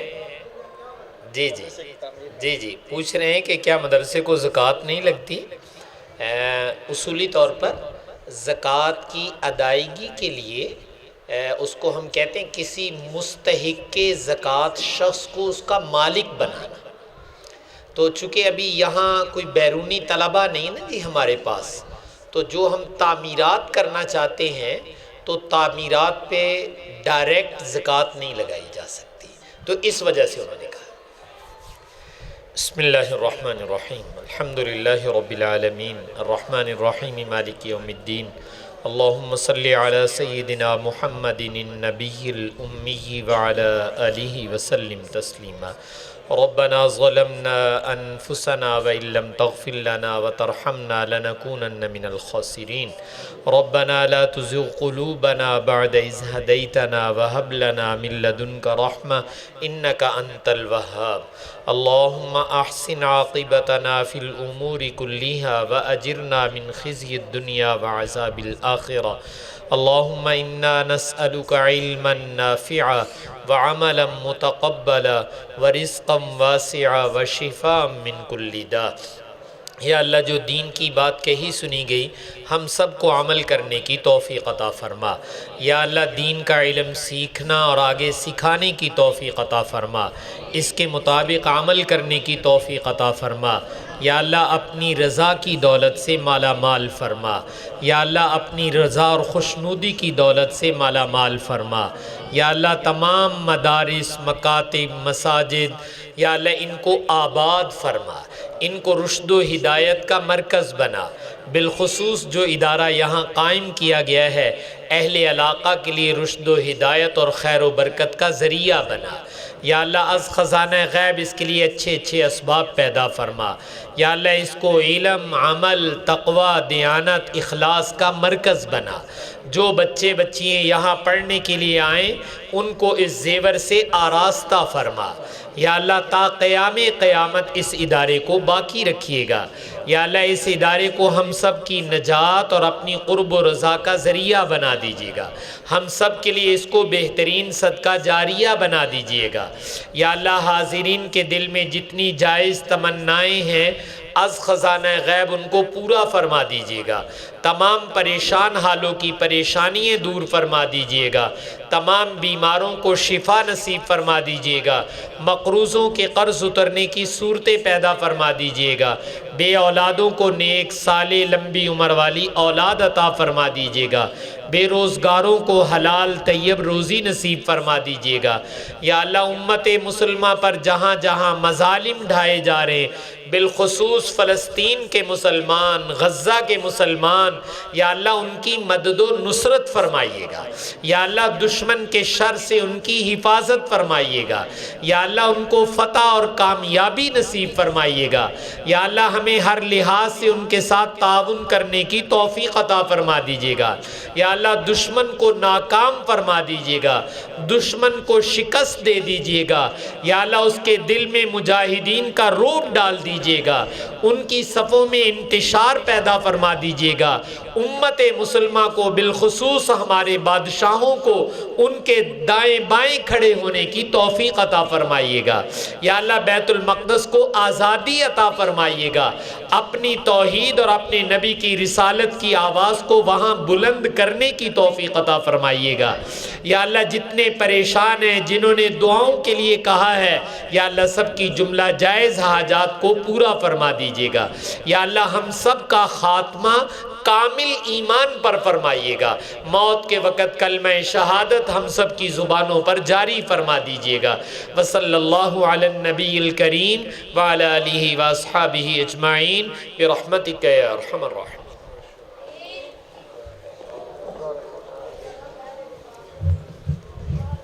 جی پوچھ رہے ہیں کہ کیا مدرسے کو زکوٰۃ نہیں لگتی؟ اصولی طور پر زکوٰۃ کی ادائیگی کے لیے اس کو ہم کہتے ہیں کسی مستحق زکوٰۃ شخص کو اس کا مالک بنانا۔ تو چونکہ ابھی یہاں کوئی بیرونی طلبہ نہیں نا جی ہمارے پاس، تو جو ہم تعمیرات کرنا چاہتے ہیں تو تعمیرات پہ ڈائریکٹ زکوٰۃ نہیں لگائی جا سکتی، تو اس وجہ سے انہوں نے کہا۔ بسم اللہ الرحمن الرحیم، الحمدللہ رب العالمین، الرحمن الرحیم، مالک یوم الدین، اللہم صلی علی سیدنا محمد النبی الامی وعلی آلہ وسلم تسلیما۔ ربنا ظلمنا انفسنا وان لم تغفر لنا وترحمنا لنكونن من الخاسرين ربنا لا تزغ قلوبنا بعد إذ هديتنا وهب لنا من لدنك رحمة إنك أنت الوهاب اللهم أحسن عاقبتنا في الأمور كلها وأجرنا من خزي الدنيا وعذاب الآخرة اللهم إنا نسألك علما نافعا وعملا متقبلا ورزقا واسعا وشفاء من كل داء۔ یا اللہ جو دین کی بات کہی سنی گئی ہم سب کو عمل کرنے کی توفیق عطا فرما۔ یا اللہ دین کا علم سیکھنا اور آگے سکھانے کی توفیق عطا فرما، اس کے مطابق عمل کرنے کی توفیق عطا فرما۔ یا اللہ اپنی رضا کی دولت سے مالا مال فرما۔ یا اللہ اپنی رضا اور خوشنودی کی دولت سے مالا مال فرما۔ یا اللہ تمام مدارس، مکاتب، مساجد، یا اللہ ان کو آباد فرما، ان کو رشد و ہدایت کا مرکز بنا۔ بالخصوص جو ادارہ یہاں قائم کیا گیا ہے اہل علاقہ کے لیے رشد و ہدایت اور خیر و برکت کا ذریعہ بنا۔ یا اللہ از خزانہ غیب اس کے لیے اچھے اچھے اسباب پیدا فرما۔ یا اللہ اس کو علم، عمل، تقوی، دیانت، اخلاص کا مرکز بنا۔ جو بچے بچیاں یہاں پڑھنے کے لیے آئیں ان کو اس زیور سے آراستہ فرما۔ یا اللہ تا قیام قیامت اس ادارے کو باقی رکھیے گا۔ یا اللہ اس ادارے کو ہم سب کی نجات اور اپنی قرب و رضا کا ذریعہ بنا دیجیے گا۔ ہم سب کے لیے اس کو بہترین صدقہ جاریہ بنا دیجیے گا۔ یا اللہ حاضرین کے دل میں جتنی جائز تمنائیں ہیں از خزانہ غیب ان کو پورا فرما دیجیے گا۔ تمام پریشان حالوں کی پریشانیاں دور فرما دیجیے گا۔ تمام بیماروں کو شفا نصیب فرما دیجیے گا۔ مقروضوں کے قرض اترنے کی صورتیں پیدا فرما دیجیے گا۔ بے اولادوں کو نیک صالح لمبی عمر والی اولاد عطا فرما دیجیے گا۔ بے روزگاروں کو حلال طیب روزی نصیب فرما دیجیے گا۔ یا اللہ امت مسلمہ پر جہاں جہاں مظالم ڈھائے جا رہے ہیں، بالخصوص فلسطین کے مسلمان، غزہ کے مسلمان، یا اللہ ان کی مدد و نصرت فرمائیے گا۔ یا اللہ دشمن کے شر سے ان کی حفاظت فرمائیے گا۔ یا اللہ ان کو فتح اور کامیابی نصیب فرمائیے گا۔ یا اللہ ہمیں ہر لحاظ سے ان کے ساتھ تعاون کرنے کی توفیق عطا فرما دیجیے گا۔ یا اللہ دشمن کو ناکام فرما دیجیے گا، دشمن کو شکست دے دیجیے گا۔ یا اللہ اس کے دل میں مجاہدین کا رعب ڈال دیجیے گا، ان کی صفوں میں انتشار پیدا فرما دیجیے گا۔ امت مسلمہ کو بالخصوص ہمارے بادشاہوں کو ان کے دائیں بائیں کھڑے ہونے کی توفیق عطا فرمائیے گا۔ یا اللہ بیت المقدس کو آزادی عطا فرمائیے گا، اپنی توحید اور اپنے نبی کی رسالت کی آواز کو وہاں بلند کرنے کی توفیق عطا فرمائیے گا۔ یا اللہ جتنے پریشان ہیں، جنہوں نے دعاؤں کے لیے کہا ہے، یا اللہ سب کی جملہ جائز حاجات کو پورا فرما دیجیے گا۔ یا اللہ ہم سب کا خاتمہ کامل ایمان پر فرمائیے گا۔ موت کے وقت کلمہ شہادت ہم سب کی زبانوں پر جاری فرما دیجیے گا۔ وصلی اللہ علی النبی الکریم وعلی آلہ واصحابہ اجمعین برحمتک یا ارحم الراحمین۔